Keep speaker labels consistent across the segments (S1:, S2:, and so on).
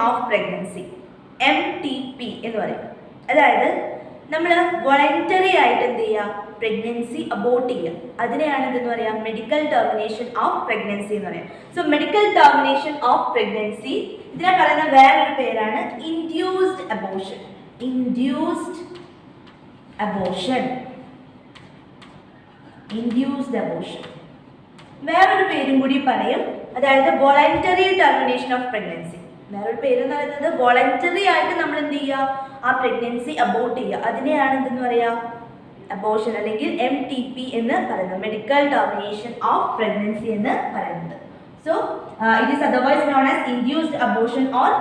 S1: Of pregnancy, MTP എന്ന് പറയും. അതായത് നമ്മൾ വോളണ്ടറി ആയിട്ട് എന്ത് ചെയ്യുക, പ്രഗ്നൻസി അബോർട്ട് ചെയ്യുക, അതിനെയാണ് എന്തെന്ന് പറയാം, മെഡിക്കൽ ടെർമിനേഷൻ ഓഫ് പ്രഗ്നൻസി എന്ന് പറയാം. So medical termination of pregnancy, ഇതിനെ പറയുന്ന വേറൊരു പേരാണ് induced abortion. Induced abortion, induced abortion വേറൊരു പേരും കൂടി പറയും, അതായത് വോളണ്ടറി ടെർമിനേഷൻ ഓഫ് പ്രഗ്നൻസി. വേറൊരു പേര് എന്ന് പറയുന്നത് വോളണ്ടറി ആയിട്ട് നമ്മൾ എന്ത് ചെയ്യുക, ആ പ്രഗ്നൻസി അബോർട്ട് ചെയ്യുക, അതിനെയാണ് എന്തെന്ന് പറയുക, അബോർഷൻ അല്ലെങ്കിൽ MTP എന്ന് പറയുന്നത്, മെഡിക്കൽ ടെർമിനേഷൻ ഓഫ് പ്രഗ്നൻസി എന്ന് പറയുന്നത്. So it is otherwise known as induced abortion or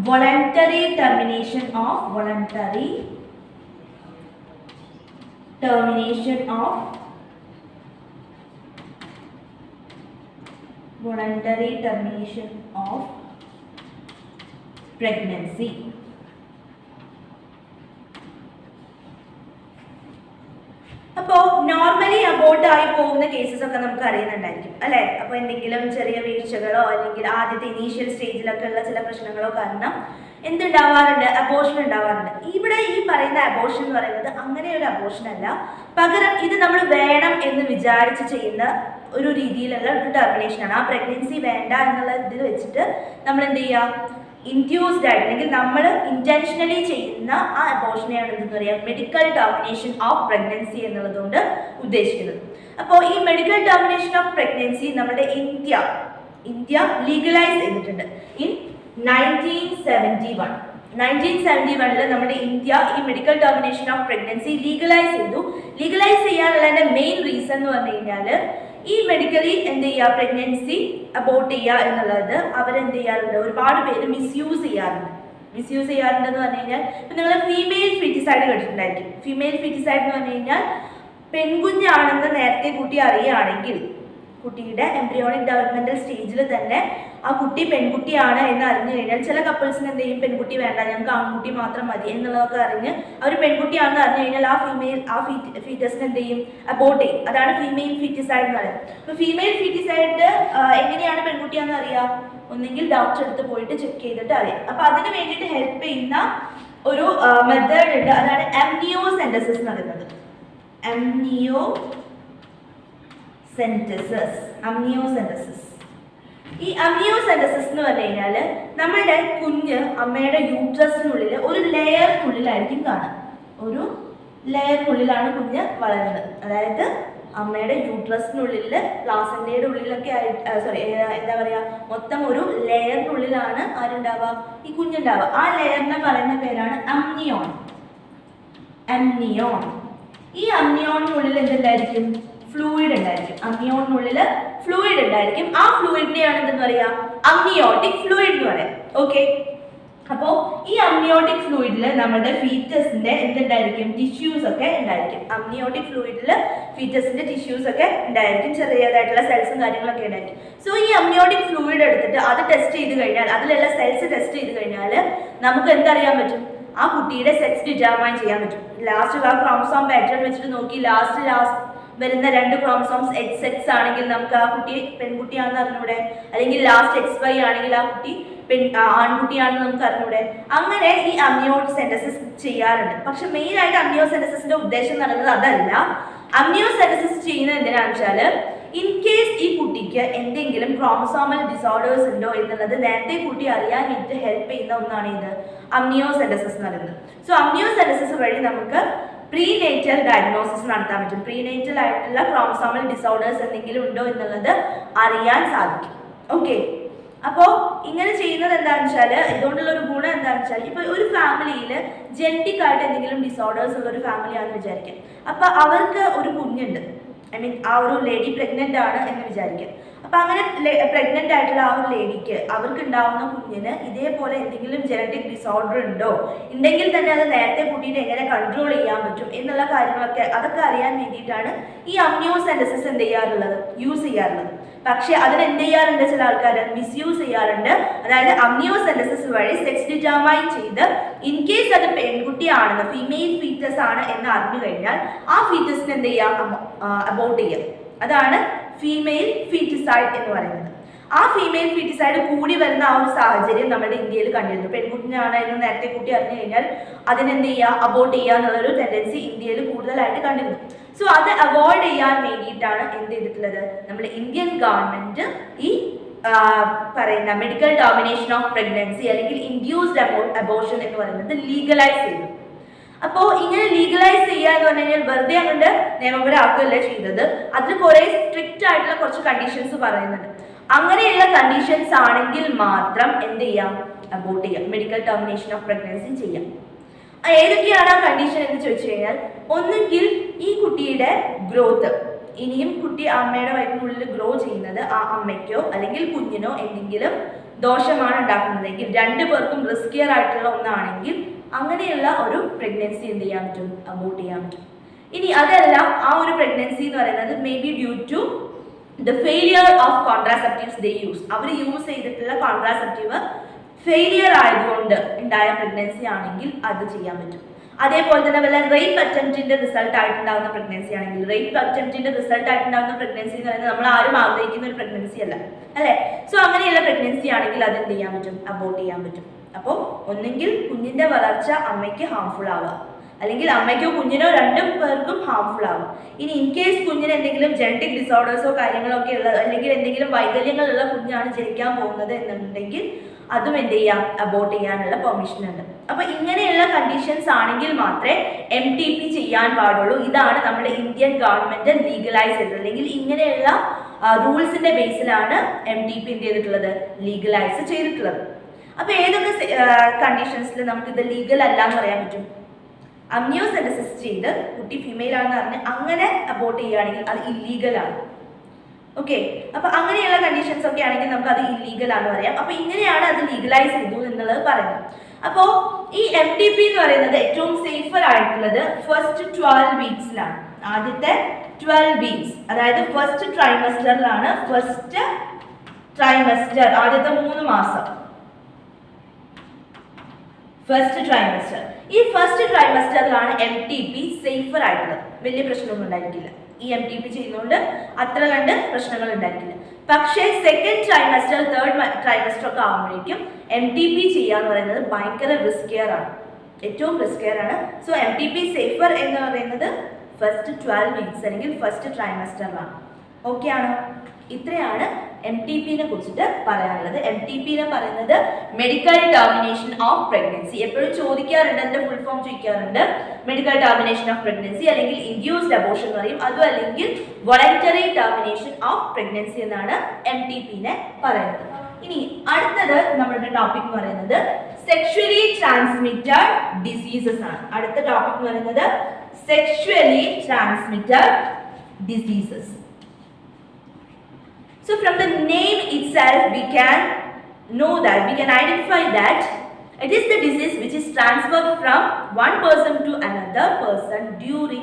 S1: voluntary termination of voluntary termination of pregnancy. അപ്പോൾ നോർമലി അബോർട്ട് ആയി പോകുന്ന കേസസ് ഒക്കെ നമുക്ക് അറിയുന്നുണ്ടായിരിക്കും അല്ലേ. അപ്പോൾ എന്തെങ്കിലും ചെറിയ വീഴ്ചകളോ അല്ലെങ്കിൽ ആദ്യത്തെ ഇനീഷ്യൽ സ്റ്റേജിലൊക്കെ ഉള്ള ചില പ്രശ്നങ്ങളോ കാരണം എന്തുണ്ടാവാറുണ്ട്, അബോർഷൻ ഉണ്ടാവാറുണ്ട്. ഇവിടെ ഈ പറയുന്ന അബോർഷൻ എന്ന് പറയുന്നത് അങ്ങനെ ഒരു അബോർഷൻ അല്ല, പകരം ഇത് നമ്മൾ വേണം എന്ന് വിചാരിച്ച് ചെയ്യുന്ന ഒരു രീതിയിലുള്ള ഒരു ടെർമിനേഷൻ ആണ്. ആ പ്രഗ്നൻസി വേണ്ട എന്നുള്ള ഇതിൽ വെച്ചിട്ട് നമ്മൾ എന്ത് ചെയ്യുക, ഇൻഡ്യൂസ്ഡ് ആയിട്ട് അല്ലെങ്കിൽ നമ്മൾ ഇന്റൻഷനലി ചെയ്യുന്ന ആ അബോർഷനെയാണ് എന്തെന്ന് പറയുക, മെഡിക്കൽ ടെർമിനേഷൻ ഓഫ് പ്രഗ്നൻസി എന്നുള്ളതുകൊണ്ട് ഉദ്ദേശിക്കുന്നത്. അപ്പോൾ ഈ മെഡിക്കൽ ടെർമിനേഷൻ ഓഫ് പ്രഗ്നൻസി നമ്മുടെ ഇന്ത്യ ലീഗലൈസ് ചെയ്തിട്ടുണ്ട് ഇൻ 1971. നമ്മുടെ ഇന്ത്യ ഈ medical termination of pregnancy legalise ചെയ്തു. ലീഗലൈസ് ചെയ്യാനുള്ള മെയിൻ റീസൺ എന്ന് പറഞ്ഞു കഴിഞ്ഞാൽ ഈ മെഡിക്കലി എന്ത് ചെയ്യുക, പ്രഗ്നൻസി അബോർട്ട് ചെയ്യുക എന്നുള്ളത് അവരെന്ത് ചെയ്യാറുണ്ട്, ഒരുപാട് പേര് മിസ്യൂസ് ചെയ്യാറുണ്ടെന്ന് പറഞ്ഞു കഴിഞ്ഞാൽ, ഇപ്പം നിങ്ങൾ ഫീമെയിൽ ഫീറ്റിസൈഡ് കേട്ടിട്ടുണ്ടായിരിക്കും. ഫീമെയിൽ ഫീറ്റിസൈഡ് എന്ന് പറഞ്ഞു കഴിഞ്ഞാൽ പെൺകുഞ്ഞാണെന്ന് നേരത്തെ കുട്ടി അറിയുകയാണെങ്കിൽ, കുട്ടിയുടെ എംബ്രിയോണിക് ഡെവലപ്മെന്റൽ സ്റ്റേജിൽ തന്നെ ആ കുട്ടി പെൺകുട്ടിയാണ് എന്ന് അറിഞ്ഞു കഴിഞ്ഞാൽ ചില കപ്പിൾസിന് എന്ത് ചെയ്യും, പെൺകുട്ടി വേണ്ട ഞങ്ങൾക്ക് ആൺകുട്ടി മാത്രം മതി എന്നുള്ളതൊക്കെ അറിഞ്ഞ് അവർ പെൺകുട്ടിയാണെന്ന് അറിഞ്ഞു കഴിഞ്ഞാൽ ആ ഫീറ്റസിന് എന്ത് ചെയ്യും, അബോർട്ട് ചെയ്യും. അതാണ് ഫീമെയിൽ ഫീറ്റിസൈഡ് എന്ന് പറയുന്നത്. അപ്പോൾ ഫീമെയിൽ ഫീറ്റിസൈഡ് എങ്ങനെയാണ് പെൺകുട്ടിയാണെന്ന് അറിയാം, ഒന്നെങ്കിൽ ഡോക്ടർ അടുത്ത് പോയിട്ട് ചെക്ക് ചെയ്തിട്ട് അറിയാം. അപ്പോൾ അതിന് വേണ്ടിയിട്ട് ഹെൽപ്പ് ചെയ്യുന്ന ഒരു മെത്തേഡ് ഉണ്ട്, അതാണ് amniocentesis എന്ന് പറയുന്നത്. amniocentesis. ഈ amniocentesis എന്ന് പറഞ്ഞു കഴിഞ്ഞാൽ നമ്മുടെ കുഞ്ഞ് അമ്മയുടെ യൂട്രസിനുള്ളിൽ ഒരു ലെയറിനുള്ളിലായിരിക്കും കാണുക. ഒരു ലെയറിനുള്ളിലാണ് കുഞ്ഞ് വളരുന്നത്. അതായത് അമ്മയുടെ യൂട്രസിനുള്ളിൽ പ്ലാസന്റയുടെ ഉള്ളിലൊക്കെ ആയിട്ട് എന്താ പറയുക, മൊത്തം ഒരു ലെയറിനുള്ളിലാണ് ആരുണ്ടാവുക, ഈ കുഞ്ഞുണ്ടാവുക. ആ ലെയറിനെ പറയുന്ന പേരാണ് അമ്നിയോൺ. ഈ അമ്നിയോണിനുള്ളിൽ എന്തുണ്ടായിരിക്കും, ഫ്ലൂയിഡ് ഉണ്ടായിരിക്കും. അമ്നിയോണിനുള്ളിൽ ഫ്ലൂയിഡ് ഉണ്ടായിരിക്കും. ആ ഫ്ലൂയിഡിനെയാണ് എന്തെന്ന് പറയുക, അമ്നിയോട്ടിക് ഫ്ലൂയിഡ് എന്ന് പറയാം. ഓക്കെ, അപ്പോൾ ഈ അമ്നിയോട്ടിക് ഫ്ലൂയിഡിൽ നമ്മുടെ ഫീറ്റസിന്റെ എന്തുണ്ടായിരിക്കും, ടിഷ്യൂസ് ഒക്കെ ഉണ്ടായിരിക്കും. അമ്നിയോട്ടിക് ഫ്ലൂയിഡിൽ ഫീറ്റസിന്റെ ടിഷ്യൂസ് ഒക്കെ ഉണ്ടായിരിക്കും, ചെറിയതായിട്ടുള്ള സെൽസും കാര്യങ്ങളൊക്കെ ഉണ്ടായിരിക്കും. സോ ഈ അമ്നിയോട്ടിക് ഫ്ലൂയിഡ് എടുത്തിട്ട് അത് ടെസ്റ്റ് ചെയ്ത് കഴിഞ്ഞാൽ, അതിലുള്ള സെൽസ് ടെസ്റ്റ് ചെയ്ത് കഴിഞ്ഞാൽ നമുക്ക് എന്തറിയാൻ പറ്റും, ആ കുട്ടിയുടെ സെക്സ് ഡിറ്റർമൈൻ ചെയ്യാൻ പറ്റും. ലാസ്റ്റ് ആ ക്രോമസോം പാറ്റേൺ വെച്ചിട്ട് നോക്കി ലാസ്റ്റ് വരുന്ന 2 ക്രോമസോംസ് XX ആണെങ്കിൽ നമുക്ക് ആ കുട്ടി പെൺകുട്ടിയാണെന്ന് അറിഞ്ഞൂടെ, അല്ലെങ്കിൽ ലാസ്റ്റ് XY ആണെങ്കിൽ ആ കുട്ടി ആൺകുട്ടിയാണെന്ന് നമുക്ക് അറിഞ്ഞൂടെ. അങ്ങനെ ഈ amniocentesis ചെയ്യാറുണ്ട്. പക്ഷെ മെയിൻ ആയിട്ട് amniocentesis ഉദ്ദേശം എന്ന് പറയുന്നത് അതല്ല. amniocentesis ചെയ്യുന്നത് എന്തിനാണെന്ന് വെച്ചാൽ, ഇൻ കേസ് ഈ കുട്ടിക്ക് എന്തെങ്കിലും ക്രോമസോമൽ ഡിസോർഡേഴ്സ് ഉണ്ടോ എന്നുള്ളത് നേരത്തെ കുട്ടി അറിയാൻ വേണ്ടിയിട്ട് ഹെൽപ്പ് ചെയ്യുന്ന ഒന്നാണ് ഇത് amniocentesis എന്ന് പറയുന്നത്. സോ amniocentesis വഴി നമുക്ക് പ്രീനേറ്റൽ ഡയഗ്നോസിസ് നടത്താൻ പറ്റും. പ്രീനേറ്റൽ ആയിട്ടുള്ള ക്രോമസോമൽ ഡിസോർഡേഴ്സ് എന്തെങ്കിലും ഉണ്ടോ എന്നുള്ളത് അറിയാൻ സാധിക്കും. ഓക്കെ, അപ്പോൾ ഇങ്ങനെ ചെയ്യുന്നത് എന്താണെന്ന് വെച്ചാൽ, ഇതുകൊണ്ടുള്ള ഒരു ഗുണം എന്താണെന്ന് വെച്ചാൽ, ഇപ്പോൾ ഒരു ഫാമിലിയിൽ ജെനറ്റിക് ആയിട്ട് എന്തെങ്കിലും ഡിസോർഡേഴ്സ് ഉള്ള ഒരു ഫാമിലിയാണെന്ന് വിചാരിക്കാം. അപ്പോൾ അവർക്ക് ഒരു കുഞ്ഞുണ്ട്, ആ ഒരു ലേഡി പ്രഗ്നന്റ് ആണ് എന്ന് വിചാരിക്കാം. അപ്പൊ അങ്ങനെ പ്രഗ്നന്റ് ആയിട്ടുള്ള ആ ഒരു ലേഡിക്ക് അവർക്ക് ഉണ്ടാവുന്ന കുഞ്ഞിന് ഇതേപോലെ എന്തെങ്കിലും ജനറ്റിക് ഡിസോർഡർ ഉണ്ടോ, ഉണ്ടെങ്കിൽ തന്നെ അത് നേരത്തെ കുട്ടീനെ എങ്ങനെ കൺട്രോൾ ചെയ്യാൻ പറ്റും എന്നുള്ള കാര്യങ്ങളൊക്കെ അതൊക്കെ അറിയാൻ വേണ്ടിയിട്ടാണ് ഈ amniocentesis എന്ത് ചെയ്യാറുള്ളത്, യൂസ് ചെയ്യാറുള്ളത്. പക്ഷെ അതിന് എന്ത് ചെയ്യാറുണ്ട്, ചില ആൾക്കാർ മിസ്യൂസ് ചെയ്യാറുണ്ട്. അതായത് amniocentesis വഴി സെക്സ് ഡിറ്റർമൈൻ ചെയ്ത് ഇൻ കേസ് അത് പെൺകുട്ടിയാണെന്ന്, ഫീമെയിൽ ഫീറ്റസ് ആണ് എന്ന് അറിഞ്ഞു കഴിഞ്ഞാൽ ആ ഫീറ്റസിന് എന്ത് ചെയ്യാം, അബോർട്ട് ചെയ്യാം. അതാണ് ഫീമെയിൽ ഫീറ്റിസൈഡ് എന്ന് പറയുന്നത്. ആ ഫീമെയിൽ ഫീറ്റിസൈഡ് കൂടി വരുന്ന ആ ഒരു സാഹചര്യം നമ്മുടെ ഇന്ത്യയിൽ കണ്ടിരുന്നു. പെൺകുട്ടിനാണെങ്കിലും നേരത്തെ കുട്ടി അറിഞ്ഞു കഴിഞ്ഞാൽ അതിനെന്ത് ചെയ്യുക, അബോർട്ട് ചെയ്യുക എന്നുള്ളൊരു ടെൻഡൻസി ഇന്ത്യയിൽ കൂടുതലായിട്ട് കണ്ടിരുന്നു. സോ അത് അവോയ്ഡ് ചെയ്യാൻ വേണ്ടിയിട്ടാണ് എന്ത് ചെയ്തിട്ടുള്ളത്, നമ്മുടെ ഇന്ത്യൻ ഗവൺമെന്റ് ഈ പറയുന്ന മെഡിക്കൽ ടെർമിനേഷൻ ഓഫ് പ്രഗ്നൻസി അല്ലെങ്കിൽ ഇൻഡ്യൂസ്ഡ് അബോർഷൻ എന്ന് പറയുന്നത് ലീഗലൈസ് ചെയ്തു. അപ്പോൾ ഇങ്ങനെ ലീഗലൈസ് ചെയ്യുക എന്ന് പറഞ്ഞു കഴിഞ്ഞാൽ വെറുതെ അങ്ങോട്ട് നിയമപരമാക്കുകയല്ല ചെയ്തത്. അതിൽ കുറെ സ്ട്രിക്റ്റ് ആയിട്ടുള്ള കുറച്ച് കണ്ടീഷൻസ് പറയുന്നുണ്ട്. അങ്ങനെയുള്ള കണ്ടീഷൻസ് ആണെങ്കിൽ മാത്രം എന്ത് ചെയ്യാം, അബോർട്ട് ചെയ്യാം, മെഡിക്കൽ ടെർമിനേഷൻ ഓഫ് പ്രഗ്നൻസി ചെയ്യാം. ഏതൊക്കെയാണ് ആ കണ്ടീഷൻ എന്ന് ചോദിച്ചു കഴിഞ്ഞാൽ, ഒന്നുകിൽ ഈ കുട്ടിയുടെ ഗ്രോത്ത്, ഇനിയും കുട്ടി അമ്മയുടെ വയറ്റിനുള്ളിൽ ഗ്രോ ചെയ്യുന്നത് ആ അമ്മയ്ക്കോ അല്ലെങ്കിൽ കുഞ്ഞിനോ എന്തെങ്കിലും ദോഷമാണ് ഉണ്ടാക്കുന്നതെങ്കിൽ, രണ്ടു പേർക്കും റിസ്കിയർ ആയിട്ടുള്ള ഒന്നാണെങ്കിൽ അങ്ങനെയുള്ള ഒരു പ്രഗ്നൻസി എന്ത് ചെയ്യാൻ പറ്റും, അബോർട്ട് ചെയ്യാൻ പറ്റും. ഇനി അതല്ല, ആ ഒരു പ്രഗ്നൻസി എന്ന് പറയുന്നത് may be due to the failure of contraceptives they use, അവർ യൂസ് ചെയ്തിട്ടുള്ള കോൺട്രാസെപ്റ്റീവ് ഫെയിലിയർ ആയതുകൊണ്ട് ഉണ്ടായ പ്രഗ്നൻസി ആണെങ്കിൽ അത് ചെയ്യാൻ പറ്റും. അതേപോലെ തന്നെ വല്ല റേപ്പ് അറ്റംപ്റ്റിന്റെ റിസൾട്ട് ആയിട്ടുണ്ടാകുന്ന പ്രഗ്നൻസി ആണെങ്കിൽ, റേപ്പ് അറ്റംപ്റ്റിന്റെ റിസൾട്ട് ആയിട്ടുണ്ടാകുന്ന പ്രഗ്നൻസി എന്ന് പറയുന്നത് നമ്മൾ ആരും ആഗ്രഹിക്കുന്ന ഒരു പ്രഗ്നൻസി അല്ല, അല്ലെ? സോ അങ്ങനെയുള്ള പ്രഗ്നൻസി ആണെങ്കിൽ അത് എന്ത് ചെയ്യാൻ പറ്റും, അബോർട്ട് ചെയ്യാൻ പറ്റും. അപ്പോൾ ഒന്നെങ്കിൽ കുഞ്ഞിന്റെ വളർച്ച അമ്മയ്ക്ക് ഹാംഫുൾ ആവുക, അല്ലെങ്കിൽ അമ്മയ്ക്കോ കുഞ്ഞിനോ രണ്ടും പേർക്കും ഹാംഫുൾ ആവും. ഇനി ഇൻ കേസ് കുഞ്ഞിന് എന്തെങ്കിലും ജനറ്റിക് ഡിസോർഡേഴ്സോ കാര്യങ്ങളോ ഒക്കെ ഉള്ള, അല്ലെങ്കിൽ എന്തെങ്കിലും വൈകല്യങ്ങളുള്ള കുഞ്ഞാണ് ജനിക്കാൻ പോകുന്നത് എന്നുണ്ടെങ്കിൽ അതും എന്ത് ചെയ്യാം, അബോർട്ട് ചെയ്യാനുള്ള പെർമിഷൻ ഉണ്ട്. അപ്പൊ ഇങ്ങനെയുള്ള കണ്ടീഷൻസ് ആണെങ്കിൽ മാത്രമേ MTP ചെയ്യാൻ പാടുള്ളൂ. ഇതാണ് നമ്മുടെ ഇന്ത്യൻ ഗവൺമെന്റ് ലീഗലൈസ് ചെയ്തത്, അല്ലെങ്കിൽ ഇങ്ങനെയുള്ള റൂൾസിന്റെ ബേസിലാണ് MTP എന്ത് ചെയ്തിട്ടുള്ളത്, ലീഗലൈസ് ചെയ്തിട്ടുള്ളത്. അപ്പൊ ഏതൊക്കെ കണ്ടീഷൻസിൽ നമുക്ക് ഇത് ലീഗൽ അല്ല എന്ന് പറയാൻ പറ്റും? അമ്നിയോസെൻറ്റസിസ് ചെയ്ത് കുട്ടി ഫീമെയിൽ ആണെന്ന് പറഞ്ഞ് അങ്ങനെ അബോർട്ട് ചെയ്യുകയാണെങ്കിൽ അത് ഇല്ലീഗൽ ആണ്. ഓക്കെ, അപ്പൊ അങ്ങനെയുള്ള കണ്ടീഷൻസ് ഒക്കെ ആണെങ്കിൽ നമുക്ക് അത് ഇല്ലീഗൽ ആണെന്ന് പറയാം. അപ്പൊ ഇങ്ങനെയാണ് അത് ലീഗലൈസ് ചെയ്തു എന്നുള്ളത് പറയുന്നത്. അപ്പോ ഈ MTP എന്ന് പറയുന്നത് ഏറ്റവും സേഫർ ആയിട്ടുള്ളത് ഫസ്റ്റ് 12 വീക്സിലാണ്. ആദ്യത്തെ 12 വീക്സ്, അതായത് ഫസ്റ്റ് ട്രൈമസ്റ്ററിലാണ്. ഫസ്റ്റ് ട്രൈമസ്റ്റർ, ആദ്യത്തെ 3 മാസം, ഫസ്റ്റ് ട്രൈമസ്റ്റർ. ഈ ഫസ്റ്റ് ട്രൈമസ്റ്ററിലാണ് MTP സേഫർ ആയിട്ടുള്ളത്. വലിയ പ്രശ്നമൊന്നും ഉണ്ടായിരിക്കില്ല. ഈ MTP ചെയ്യുന്നതുകൊണ്ട് അത്ര കണ്ട് പ്രശ്നങ്ങൾ ഉണ്ടായിരിക്കില്ല. പക്ഷേ സെക്കൻഡ് ട്രൈമസ്റ്റർ, തേർഡ് ട്രൈമസ്റ്റർ ഒക്കെ ആകുമ്പോഴേക്കും MTP ചെയ്യാന്ന് പറയുന്നത് ഭയങ്കര റിസ്കിയർ ആണ്, ഏറ്റവും റിസ്കിയർ ആണ്. സോ MTP സേഫർ എന്ന് പറയുന്നത് ഫസ്റ്റ് 12 വീക്സ് അല്ലെങ്കിൽ ഫസ്റ്റ് ട്രൈമസ്റ്ററിലാണ്. ഓക്കെ ആണോ? ഇത്രയാണ് MTPനെ കുറിച്ചിട്ട് പറയാനുള്ളത്. MTP എന്ന് പറയുന്നത് മെഡിക്കൽ ടെർമിനേഷൻ ഓഫ് പ്രഗ്നൻസി. എപ്പോഴും ചോദിക്കാറുണ്ട്, അതിന്റെ ഫുൾ ഫോം ചോദിക്കാറുണ്ട്. മെഡിക്കൽ ടെർമിനേഷൻ ഓഫ് പ്രഗ്നൻസി അല്ലെങ്കിൽ ഇൻഡ്യൂസ്ഡ് അബോർഷൻ എന്ന് പറയും, അതും അല്ലെങ്കിൽ വോളണ്ടറി ടെർമിനേഷൻ ഓഫ് പ്രഗ്നൻസി എന്നാണ് MTPനെ പറയുന്നത്. ഇനി അടുത്തത് നമ്മുടെ ടോപ്പിക് എന്ന് പറയുന്നത് സെക്ഷുവലി ട്രാൻസ്മിറ്റഡ് ഡിസീസസ് ആണ്. അടുത്ത ടോപ്പിക് എന്ന് പറയുന്നത് sexually transmitted diseases. So from the name itself we can know that, we can identify that it is the disease which is transferred from one person to another person during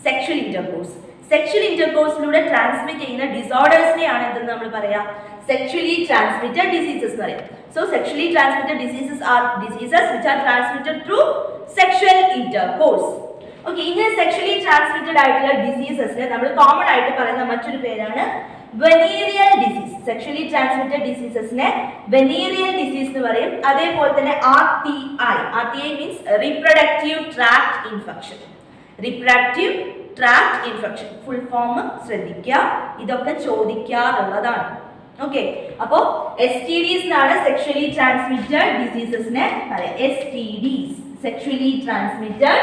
S1: sexual intercourse. Sexual intercourse ലൂടെ transmit ചെയ്യുന്ന ഡിസോർഡേഴ്സിനെയാണ് എന്തെന്ന് നമ്മൾ പറയാം, sexually transmitted diseases എന്ന് പറയും. So sexually transmitted diseases are diseases which are transmitted through sexual intercourse. Okay, ഇങ്ങനെ sexually transmitted ആയിട്ടുള്ള ഡിസീസസിനെ നമ്മൾ കോമൺ ആയിട്ട് പറയുന്ന മറ്റൊരു പേരാണ് വെനീറിയൽ ഡിസീസ്. സെക്ഷുവലി ട്രാൻസ്മിറ്റഡ് ഡിസീസസിനെ വെനീറിയൽ ഡിസീസ് എന്ന് പറയും. അതേപോലെ തന്നെ RTI means reproductive tract infection. Reproductive tract infection full form ശ്രദ്ധിക്കുക, ഇതൊക്കെ ചോദിക്കാറുള്ളതാണ്. ഓക്കെ, അപ്പോൾ STDs എന്നാണ് സെക്ഷുവലി ട്രാൻസ്മിറ്റഡ് ഡിസീസസിനെ പറയാം. STDs, sexually transmitted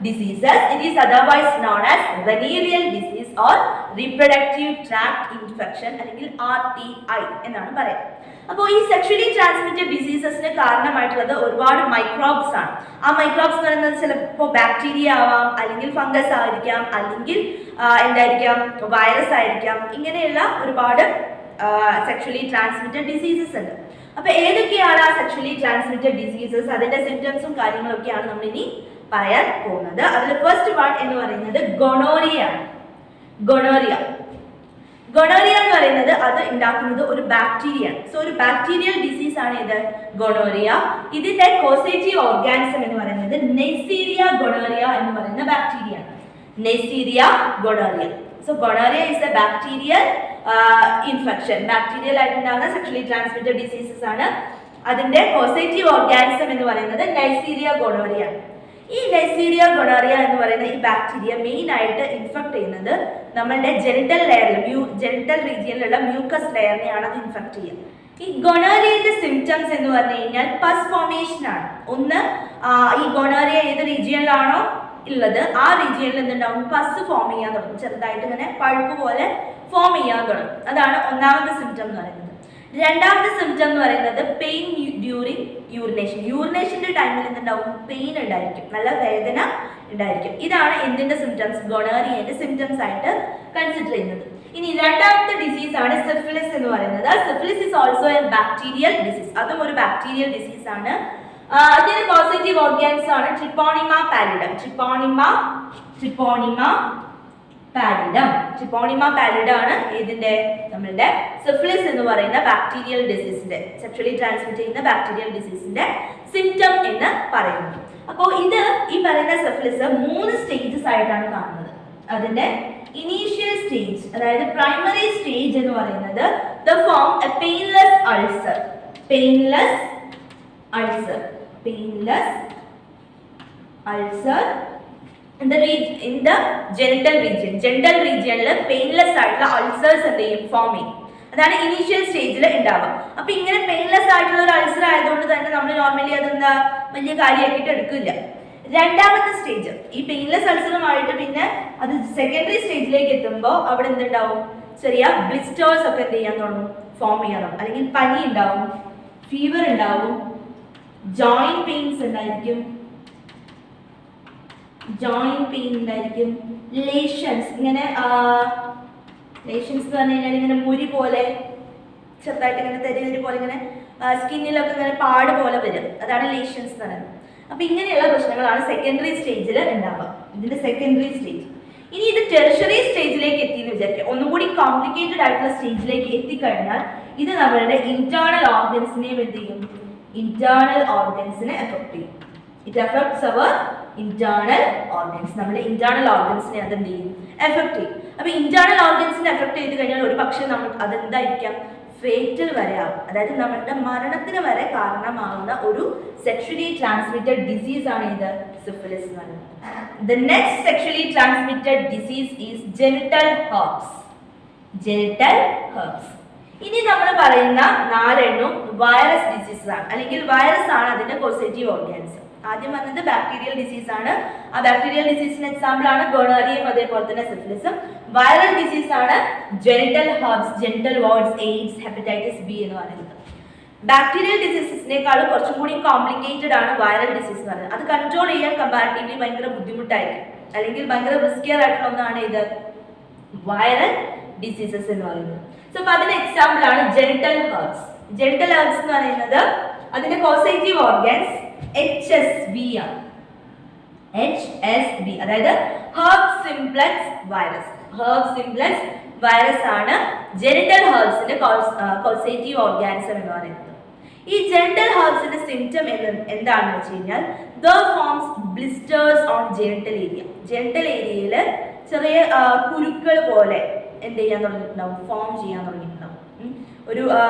S1: diseases. It is otherwise known as venereal disease or reproductive tract infection അല്ലെങ്കിൽ RTI എന്നാണ് പറയാം. അപ്പോൾ ഈ സെക്ഷുവലി ട്രാൻസ്മിറ്റഡ് ഡിസീസസിന് കാരണമായിട്ടുള്ളത് ഒരുപാട് മൈക്രോബ്സ് ആണ്. ആ മൈക്രോബ്സ് എന്ന് പറയുന്നത് ചിലപ്പോൾ ബാക്ടീരിയ ആവാം, അല്ലെങ്കിൽ ഫംഗസ് ആയിരിക്കാം, അല്ലെങ്കിൽ എന്തായിരിക്കാം, വൈറസ് ആയിരിക്കാം. ഇങ്ങനെയുള്ള ഒരുപാട് സെക്ഷുവലി ട്രാൻസ്മിറ്റഡ് ഡിസീസസ് ഉണ്ട്. അപ്പൊ ഏതൊക്കെയാണ് ആ സെക്ഷുവലി ട്രാൻസ്മിറ്റഡ് ഡിസീസസ്, അതിന്റെ സിംറ്റംസും കാര്യങ്ങളൊക്കെയാണ് നമ്മൾ ഇനി പറയാൻ പോകുന്നത്. അതിൽ ഫസ്റ്റ് വൺ എന്ന് പറയുന്നത് ഗൊണോറിയ ആണ്. ഗൊണോറിയ എന്ന് പറയുന്നത് അത് ഉണ്ടാക്കുന്നത് ഒരു ബാക്ടീരിയ ആണ്. സോ ഒരു ബാക്ടീരിയൽ ഡിസീസ് ആണ് ഇത് ഗൊണോറിയ. ഇതിന്റെ കോസേറ്റീവ് ഓർഗാനിസം എന്ന് പറയുന്നത് നെയ്സീരിയ ഗൊണോറിയ എന്ന് പറയുന്ന ബാക്ടീരിയ ആണ്. Neisseria gonorrhoea. So gonorrhoea is a bacterial infection, bacterial ആയിട്ടുണ്ടാകുന്ന സെക്ഷലി ട്രാൻസ്മിറ്റഡ് ഡിസീസസ് ആണ്. അതിന്റെ കോസേറ്റീവ് ഓർഗാനിസം എന്ന് പറയുന്നത് നൈസീരിയ ഗൊണോറിയ. ഈ നൈസീരിയ ഗൊണോറിയ എന്ന് പറയുന്ന ഈ ബാക്ടീരിയ മെയിൻ ആയിട്ട് ഇൻഫെക്ട് ചെയ്യുന്നത് നമ്മളുടെ ജെനിറ്റൽ ലെയറിൽ, ജെനിറ്റൽ റീജിയനിലുള്ള മ്യൂക്കസ് ലെയറിനെയാണ് അത് ഇൻഫെക്ട് ചെയ്യുക. ഈ ഗൊണോറിയയുടെ സിംറ്റംസ് എന്ന് പറഞ്ഞു കഴിഞ്ഞാൽ പസ് ഫോർമേഷൻ ആണ്. ഒന്ന്, ഈ ഗൊണോറിയ ഏത് റീജിയനിലാണോ ഉള്ളത് ആ റീജിയനിൽ എന്തുണ്ടാവും, പസ് ഫോം ചെയ്യാൻ തുടങ്ങും. ചെറുതായിട്ട് ഇങ്ങനെ പഴുപ്പ് പോലെ ഫോം ചെയ്യാൻ തുടങ്ങും. അതാണ് ഒന്നാമത്തെ സിംറ്റം എന്ന് പറയുന്നത്. രണ്ടാമത്തെ സിംറ്റം എന്ന് പറയുന്നത് പെയിൻ ഡ്യൂറിങ് യൂറിനേഷൻ. യൂറിനേഷന്റെ ടൈമിൽ എന്തുണ്ടാവും, പെയിൻ ഉണ്ടായിരിക്കും, നല്ല വേദന ഉണ്ടായിരിക്കും. ഇതാണ് എന്തിന്റെ സിംറ്റംസ്, ഗൊണോറിയയുടെ സിംറ്റംസ് ആയിട്ട് കൺസിഡർ ചെയ്യുന്നത്. ഇനി രണ്ടാമത്തെ ഡിസീസ് ആണ് സിഫിലിസ് എന്ന് പറയുന്നത്. Syphilis is also A bacterial disease. അതും ഒരു ബാക്ടീരിയൽ ഡിസീസ് ആണ്. അതിന്റെ പോസിറ്റീവ് ഓർഗാൻസ് ആണ് ട്രിപ്പോണിമ പാലിഡം. ട്രിപ്പോണിമ പാലിഡം ആണ് ഇതിന്റെ നമ്മളുടെ സിഫിലിസ് എന്ന് പറയുന്ന ബാക്ടീരിയൽ ഡിസീസിന്റെ, സെക്ഷലി ട്രാൻസ്മിറ്റ് ചെയ്യുന്ന ബാക്ടീരിയൽ ഡിസീസിന്റെ സിംറ്റം എന്ന് പറയുന്നത്. അപ്പോൾ ഇത് ഈ പറയുന്ന സിഫിലിസ് 3 സ്റ്റേജസ് ആയിട്ടാണ് കാണുന്നത്. അതിന്റെ ഇനീഷ്യൽ സ്റ്റേജ്, അതായത് പ്രൈമറി സ്റ്റേജ് എന്ന് പറയുന്നത് the form a painless ulcer. in the genital region. Genital regionിൽ പെയിൻലെസ് ആയിട്ടുള്ള അൾസേഴ്സ് എന്ത് ചെയ്യും, ഫോം ചെയ്യും. അതാണ് ഇനീഷ്യൽ സ്റ്റേജിൽ ഉണ്ടാവുക. അപ്പൊ ഇങ്ങനെ പെയിൻലെസ് ആയിട്ടുള്ള ഒരു അൾസർ ആയതുകൊണ്ട് തന്നെ നമ്മൾ നോർമലി അതെന്താ വലിയ കാര്യമാക്കിയിട്ട് എടുക്കില്ല. രണ്ടാമത്തെ സ്റ്റേജ് ഈ പെയിൻലെസ് അൾസറുമായിട്ട് പിന്നെ അത് സെക്കൻഡറി സ്റ്റേജിലേക്ക് എത്തുമ്പോൾ അവിടെ എന്തുണ്ടാവും, ചെറിയ ബ്ലിസ്റ്റേഴ്സ് ഒക്കെ എന്ത് ചെയ്യാൻ തുടങ്ങും, ഫോം ചെയ്യാൻ തുടങ്ങും. അല്ലെങ്കിൽ പനി ഉണ്ടാവും, ഫീവർ ഉണ്ടാവും, ജോയിന്റ് പെയിൻസ് ഉണ്ടായിരിക്കും, ലേഷൻസ്. ഇങ്ങനെ ലേഷൻസ് എന്ന് പറഞ്ഞു കഴിഞ്ഞാൽ ഇങ്ങനെ മുരി പോലെ ചെറുതായിട്ട് ഇങ്ങനെ തെരി പോലെ ഇങ്ങനെ സ്കിന്നിലൊക്കെ ഇങ്ങനെ പാട് പോലെ വരും. അതാണ് ലേഷൻസ് എന്ന് പറയുന്നത്. അപ്പൊ ഇങ്ങനെയുള്ള പ്രശ്നങ്ങളാണ് സെക്കൻഡറി സ്റ്റേജിൽ ഉണ്ടാവുക. ഇതിന്റെ സെക്കൻഡറി സ്റ്റേജ്. ഇനി ഇത് ടെർഷറി സ്റ്റേജിലേക്ക് എത്തിയെന്ന് വിചാരിക്കുക, ഒന്നും കൂടി കോംപ്ലിക്കേറ്റഡ് ആയിട്ടുള്ള സ്റ്റേജിലേക്ക് എത്തിക്കഴിഞ്ഞാൽ ഇത് നമ്മളുടെ ഇന്റേണൽ ഓർഗൻസിനെയും എന്ത് ചെയ്യും, ഇന്റേണൽ ഓർഗൻസിനെ എഫക്ട് ചെയ്യും. It effects our internal organs. നമ്മുടെ ഇന്റേണൽ ഓർഗൻസിനെ അത് എന്ത് ചെയ്യും, എഫക്ട് ചെയ്യും. അപ്പൊ ഇന്റേണൽ ഓർഗൻസിനെ എഫക്ട് ചെയ്ത് കഴിഞ്ഞാൽ ഒരു പക്ഷേ നമുക്ക് അതെന്തായിരിക്കാം, ഫേറ്റൽ വരെ ആവും. അതായത് നമ്മുടെ മരണത്തിന് വരെ കാരണമാകുന്ന ഒരു സെക്ഷലി ട്രാൻസ്മിറ്റഡ് ഡിസീസ് ആണ് ഇത് സിഫിലിസ് എന്ന് പറയുന്നത്. The next sexually transmitted disease is genital herpes. ഇനി നമ്മൾ പറയുന്ന 4 വൈറസ് ഡിസീസസ് ആണ്, അല്ലെങ്കിൽ വൈറസ് ആണ് അതിന്റെ പോസിറ്റീവ് ഓർഗാൻസ്. ആദ്യം വന്നത് ബാക്ടീരിയൽ ഡിസീസ് ആണ്. ആ ബാക്ടീരിയൽ ഡിസീസിന് എക്സാമ്പിൾ ആണ് ഗോണോറിയയും അതേപോലെ തന്നെ സിഫിലിസും. വൈറൽ ഡിസീസ് ആണ് genital herpes, genital warts, AIDS, hepatitis B എന്ന് പറയുന്നത്. ബാക്ടീരിയൽ ഡിസീസസിനേക്കാളും കുറച്ചും കൂടി കോംപ്ലിക്കേറ്റഡ് ആണ് വൈറൽ ഡിസീസ് എന്ന് പറയുന്നത്. അത് കൺട്രോൾ ചെയ്യാൻ കമ്പാരിറ്റീവ്ലി ഭയങ്കര ബുദ്ധിമുട്ടായിരിക്കും, അല്ലെങ്കിൽ ഭയങ്കര റിസ്കിയർ ആയിട്ടുള്ള ഒന്നാണ് ഇത് വൈറൽ ഡിസീസസ് എന്ന് പറയുന്നത്. സോ അപ്പൊ അതിന് എക്സാമ്പിൾ ആണ് ജെനിറ്റൽ ഹെർപ്സ്. ജെനിറ്റൽ ഹെർപ്സ് എന്ന് പറയുന്നത് അതിന്റെ കോസേറ്റീവ് ഓർഗാൻസ് HSV ആണ്. HSV അതായത് ഹെർപ്സ് സിംപ്ലെക്സ് വൈറസ് ആണ് ജെനിറ്റൽ ഹെർപ്സിന്റെ കോസേറ്റീവ് ഓർഗാനിസം എന്ന് പറയുന്നത്. ഈ ജെനിറ്റൽ ഹെർപ്സിന്റെ സിംറ്റം എന്താണെന്ന് വെച്ച് കഴിഞ്ഞാൽ the forms blisters on genital area. Genital ഏരിയയിൽ ചെറിയ കുരുക്കൾ പോലെ എന്ത് ചെയ്യാൻ തുടങ്ങിയിട്ടുണ്ടാവും, ഫോം ചെയ്യാൻ തുടങ്ങിയിട്ടുണ്ടാവും. ഒരു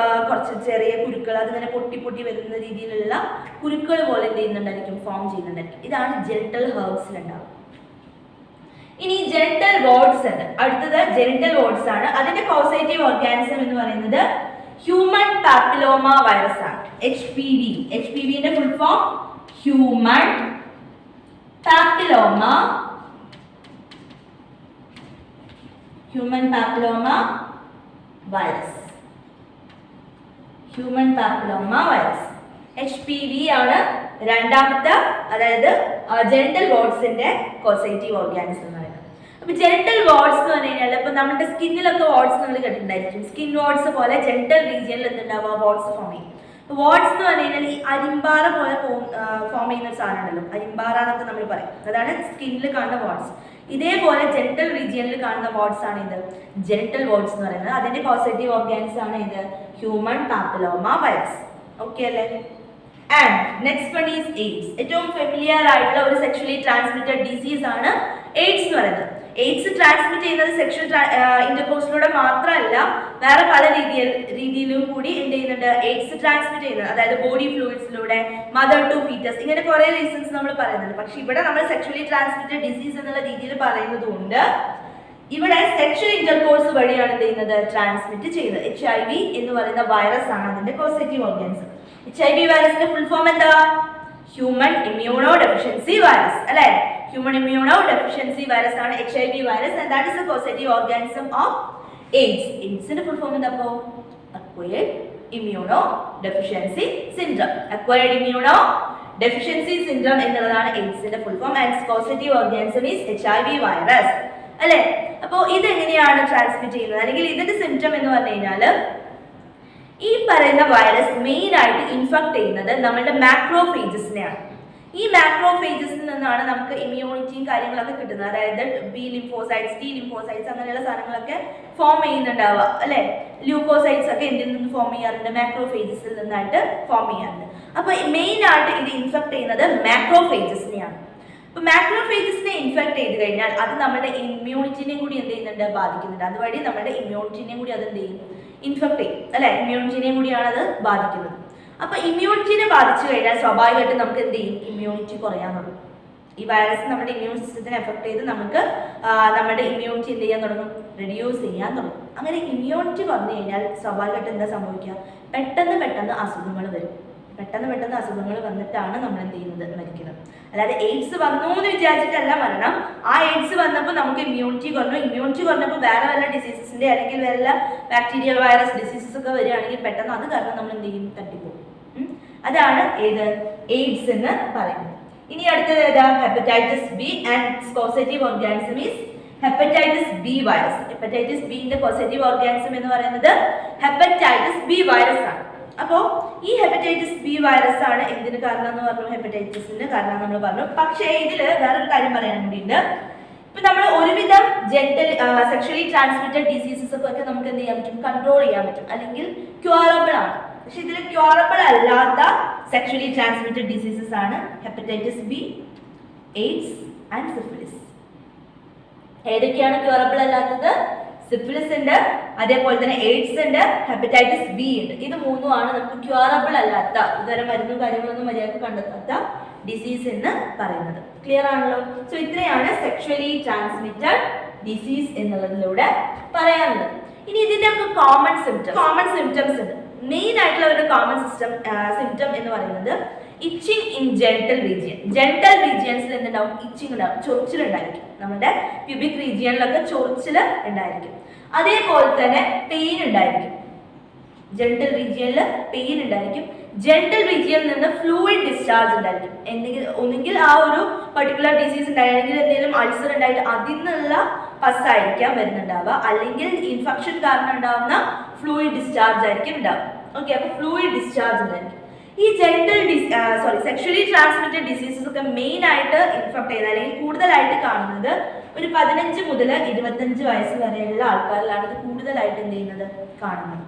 S1: കുറച്ച് ചെറിയ കുരുക്കൾ, അതിങ്ങനെ പൊട്ടി വരുന്ന രീതിയിലുള്ള കുരുക്കൾ പോലെ എന്ത് ചെയ്യുന്നുണ്ടായിരിക്കും, ഫോം ചെയ്യുന്നുണ്ടായിരിക്കും. ഇതാണ് ജെനിറ്റൽ ഹെർപ്സിലുണ്ടാവും. ഇനി ജെനിറ്റൽ വാർഡ്സ് ഉണ്ട്. അടുത്തത് ജെനിറ്റൽ വാർഡ്സ് ആണ്. അതിന്റെ കോസേറ്റീവ് ഓർഗാനിസം എന്ന് പറയുന്നത് ഹ്യൂമൻ പാപ്പിലോമ വൈറസ് ആണ്, HPV. HPVന്റെ full form human papilloma virus. HPV ആണ് രണ്ടാമത്തെ, അതായത് ജെനിറ്റൽ വാർഡ്സിന്റെ കോസേറ്റീവ് ഓർഗാനിസം എന്ന് പറയുന്നത്. അപ്പൊ ജെനിറ്റൽ വാർഡ്സ് എന്ന് പറഞ്ഞു കഴിഞ്ഞാൽ ഇപ്പൊ നമ്മുടെ സ്കിന്നിലൊക്കെ വാർഡ്സ് നിങ്ങൾ കേട്ടിട്ടുണ്ടായിരിക്കും. സ്കിൻ വാർഡ്സ് പോലെ ജെനിറ്റൽ റീജിയനിൽ എന്തുണ്ടാവുക, വാർഡ്സ് ഫോം ചെയ്യും. വാർഡ്സ് എന്ന് പറഞ്ഞു കഴിഞ്ഞാൽ ഈ അരിമ്പാറ പോലെ ഫോം ചെയ്യുന്ന ഒരു സാധനം ഉണ്ടല്ലോ, അരിമ്പാറ എന്നൊക്കെ നമ്മൾ പറയും. അതാണ് സ്കിന്നിൽ കാണുന്ന വാർഡ്സ്. ഇതേപോലെ ജെനിറ്റൽ റീജിയനിൽ കാണുന്ന വാർഡ്സ് ആണ് ഇത് ജെനിറ്റൽ വാർഡ്സ് എന്ന് പറയുന്നത്. അതിന്റെ പോസിറ്റീവ് ഓർഗാനിസം ആണ് ഇത് ഹ്യൂമൻ പാപ്പിലോമ വൈറസ്. ഓക്കെ അല്ലേ? And next one is AIDS. ഏറ്റവും ഫെമിലിയർ ആയിട്ടുള്ള ഒരു സെക്ഷലി ട്രാൻസ്മിറ്റഡ് ഡിസീസ് ആണ് എയ്ഡ്സ് എന്ന് പറയുന്നത്. എയ്ഡ്സ് ട്രാൻസ്മിറ്റ് ചെയ്യുന്നത് സെക്ഷൽ ഇന്റർകോഴ്സിലൂടെ മാത്രമല്ല, വേറെ പല രീതിയിലും കൂടി എന്ത് ചെയ്യുന്നുണ്ട്, എയ്ഡ്സ് ട്രാൻസ്മിറ്റ് ചെയ്യുന്നത്. അതായത് ബോഡി ഫ്ലൂയിഡ്സിലൂടെ, മദർ ടു ഫീറ്റസ്, ഇങ്ങനെ കുറെ റീസൺസ് നമ്മൾ പറയുന്നുണ്ട്. പക്ഷെ ഇവിടെ നമ്മൾ സെക്ഷലി ട്രാൻസ്മിറ്റഡ് ഡിസീസ് എന്നുള്ള രീതിയിൽ പറയുന്നത് കൊണ്ട് ഇവിടെ സെക്ഷൽ ഇന്റർകോഴ്സ് വഴിയാണ് എന്ത് ചെയ്യുന്നത്, ട്രാൻസ്മിറ്റ് ചെയ്യുന്നത്. HIV എന്ന് പറയുന്ന വൈറസ് ആണ് അതിന്റെ കോസേറ്റീവ് ഓർഗാനിസം. HIV വൈറസിന്റെ ഫുൾ ഫോം എന്താ? ഹ്യൂമൻ ഇമ്മ്യൂണോ ഡെഫിഷ്യൻസി വൈറസ് അല്ലെ? ഹ്യൂമൻ ഇമ്മ്യൂണോ ഡെഫിഷ്യൻസി വൈറസ് ആണ് HIV virus, and that is the causative organism of AIDS. എയ്ഡ്സിന്റെ ഫുൾ ഫോം എന്താ? Acquired immunodeficiency syndrome. Acquired immunodeficiency syndrome എന്നുള്ളതാണ് എയ്ഡ്സിന്റെ full form, and causative organism is HIV virus അല്ലെ? അപ്പോ ഇത് എങ്ങനെയാണ് transmit ചെയ്യുന്നത്, അല്ലെങ്കിൽ ഇതിന്റെ സിംറ്റം എന്ന് പറഞ്ഞു കഴിഞ്ഞാൽ ഈ പറയുന്ന വൈറസ് മെയിൻ ആയിട്ട് ഇൻഫെക്ട് ചെയ്യുന്നത് നമ്മുടെ മാക്രോഫേജസിനെയാണ്. ഈ മാക്രോഫേജസിൽ നിന്നാണ് നമുക്ക് ഇമ്മ്യൂണിറ്റിയും കാര്യങ്ങളൊക്കെ കിട്ടുന്നത്. അതായത് ബി ലിംഫോസൈറ്റ്സ്, ടി ലിംഫോസൈറ്റ്സ് അങ്ങനെയുള്ള സാധനങ്ങളൊക്കെ ഫോം ചെയ്യുന്നുണ്ടാവുക അല്ലെ? ല്യൂക്കോസൈറ്റ്സ് ഒക്കെ എന്തിൽ നിന്ന് ഫോം ചെയ്യാറുണ്ട്? മാക്രോഫേജസിൽ നിന്നായിട്ട് ഫോം ചെയ്യാറുണ്ട്. അപ്പൊ മെയിൻ ആയിട്ട് ഇത് ഇൻഫെക്ട് ചെയ്യുന്നത് മാക്രോഫേജസിനെയാണ്. അപ്പൊ മാക്രോഫേജസിനെ ഇൻഫെക്ട് ചെയ്ത് കഴിഞ്ഞാൽ അത് നമ്മുടെ ഇമ്മ്യൂണിറ്റിനെ കൂടി എന്ത് ചെയ്യുന്നുണ്ട്, ബാധിക്കുന്നുണ്ട്. അതുവഴി നമ്മുടെ ഇമ്മ്യൂണിറ്റിനെ കൂടി അത് എന്ത് ചെയ്യും, ഇൻഫെക്ട് ചെയ്യും അല്ലെ? ഇമ്മ്യൂണിറ്റിനെ കൂടിയാണ് അത് ബാധിക്കുന്നത്. അപ്പൊ ഇമ്മ്യൂണിറ്റിനെ ബാധിച്ചു കഴിഞ്ഞാൽ സ്വാഭാവികമായിട്ടും നമുക്ക് എന്ത് ചെയ്യും, ഇമ്മ്യൂണിറ്റി കുറയാൻ തുടങ്ങും. ഈ വൈറസ് നമ്മുടെ ഇമ്മ്യൂൺ സിസ്റ്റത്തിനെ എഫക്ട് ചെയ്ത് നമുക്ക് നമ്മുടെ ഇമ്മ്യൂണിറ്റി എന്ത് ചെയ്യാൻ തുടങ്ങും, റെഡ്യൂസ് ചെയ്യാൻ തുടങ്ങും. അങ്ങനെ ഇമ്മ്യൂണിറ്റി വന്നു കഴിഞ്ഞാൽ സ്വാഭാവികമായിട്ട് എന്താ സംഭവിക്കുക, പെട്ടെന്ന് അസുഖങ്ങൾ വരും. പെട്ടെന്ന് അസുഖങ്ങൾ വന്നിട്ടാണ് നമ്മൾ എന്ത് ചെയ്യുന്നത്, മരിക്കുന്നത്. അതായത് എയ്ഡ്സ് വന്നു എന്ന് വിചാരിച്ചിട്ടല്ല മരണം. ആ എയ്ഡ്സ് വന്നപ്പോൾ നമുക്ക് ഇമ്മ്യൂണിറ്റി കുറഞ്ഞപ്പോൾ വേറെ വല്ല ഡിസീസസിന്റെ അല്ലെങ്കിൽ വല്ല ബാക്ടീരിയൽ വൈറസ് ഡിസീസസ് ഒക്കെ വരികയാണെങ്കിൽ പെട്ടെന്ന് അത് കാരണം നമ്മൾ എന്ത് ചെയ്യും, തട്ടിപ്പോകും. അതാണ് ഏത്, എയ്ഡ്സ് എന്ന് പറയുന്നത്. ഇനി അടുത്തത് ഏതാ, hepatitis B and causative organism is hepatitis B virus. Hepatitis ബിന്റെ കോസേറ്റീവ് ഓർഗാനിസം എന്ന് പറയുന്നത് ഹെപ്പറ്റൈറ്റിസ് ബി വൈറസ് ആണ്. അപ്പോൾ ഈ ഹെപ്പറ്റൈറ്റിസ് ബി വൈറസ് ആണ് എന്തിന് കാരണം എന്ന് പറഞ്ഞു, ഹെപ്പറ്റൈറ്റിസിന് കാരണം നമ്മൾ പറഞ്ഞു. പക്ഷേ ഇതില് വേറൊരു കാര്യം പറയാൻ വേണ്ടിയിട്ട്, ഇപ്പൊ നമ്മൾ ഒരുവിധം സെക്ഷലി ട്രാൻസ്മിറ്റഡ് ഡിസീസസ് ഒക്കെ നമുക്ക് എന്ത് ചെയ്യാൻ പറ്റും, കൺട്രോൾ ചെയ്യാൻ പറ്റും, അല്ലെങ്കിൽ ക്യൂറബിൾ ആണ്. പക്ഷെ ഇതിൽ ക്യൂറബിൾ അല്ലാത്ത സെക്ഷലി ട്രാൻസ്മിറ്റഡ് ഡിസീസസ് ആണ് hepatitis B, AIDS and syphilis. ഏതൊക്കെയാണ് ക്യൂറബിൾ അല്ലാത്തത്? സിഫിലിസ് ഉണ്ട്, അതേപോലെ തന്നെ എയ്ഡ്സ് ഉണ്ട്, ഹെപ്പറ്റൈറ്റിസ് ബി ഉണ്ട്. ഇത് മൂന്നുമാണ് നമുക്ക് ക്യൂറബിൾ അല്ലാത്ത, ഇതുവരെ മരുന്നും കാര്യങ്ങളൊന്നും മര്യാദക്ക് കണ്ടെത്താത്ത ഡിസീസ് എന്ന് പറയുന്നത്. ക്ലിയർ ആണല്ലോ? സോ ഇത്രയാണ് സെക്ഷലി ട്രാൻസ്മിറ്റഡ് ഡിസീസ് എന്നുള്ളതിലൂടെ പറയാനുള്ളത്. ഇനി ഇതിന്റെ ഒക്കെ കോമൺ സിംറ്റംസ് ഉണ്ട്. മെയിൻ ആയിട്ടുള്ള ഒരു കോമൺ സിംറ്റം എന്ന് പറയുന്നത് itching in genital region. Genital റീജിയൻസിൽ എന്തുണ്ടാവും, ഇച്ചിങ് ഉണ്ടാവും, ചൊറിച്ചിൽ ഉണ്ടായിരിക്കും. നമ്മുടെ പ്യൂബിക് റീജിയനിലൊക്കെ ചൊറിച്ചിൽ ഉണ്ടായിരിക്കും. അതേപോലെ തന്നെ പെയിൻ ഉണ്ടായിരിക്കും. ജെന്റൽ റീജിയനിൽ പെയിൻ ഉണ്ടായിരിക്കും. ജെന്റൽ റീജിയനിൽ നിന്ന് ഫ്ലൂയിഡ് ഡിസ്ചാർജ് ഉണ്ടായിരിക്കും. ഒന്നുകിൽ ആ ഒരു പർട്ടിക്കുലർ ഡിസീസ് ഉണ്ടായിരുന്നെങ്കിൽ എന്തെങ്കിലും അൾസർ ഉണ്ടായിട്ട് അതിൽ നിന്നുള്ള പസ് ആയിരിക്കാം വരുന്നുണ്ടാവുക, അല്ലെങ്കിൽ ഇൻഫെക്ഷൻ കാരണം ഉണ്ടാവുന്ന ഫ്ലൂയിഡ് ഡിസ്ചാർജ് ആയിരിക്കും ഉണ്ടാവുക. ഓക്കെ, അപ്പൊ ഫ്ലൂയിഡ് ഡിസ്ചാർജ് ഉണ്ടായിരിക്കും. ഈ സെക്ഷലി ട്രാൻസ്മിറ്റഡ് ഡിസീസസ് ഒക്കെ മെയിൻ ആയിട്ട് ഇൻഫെക്ട് ചെയ്യുന്നത് അല്ലെങ്കിൽ കൂടുതലായിട്ട് കാണുന്നത് ഒരു 15 മുതൽ 25 വയസ്സ് വരെയുള്ള ആൾക്കാരിലാണ് ഇത് കൂടുതലായിട്ട് എന്ത് ചെയ്യുന്നത്, കാണുന്നത്.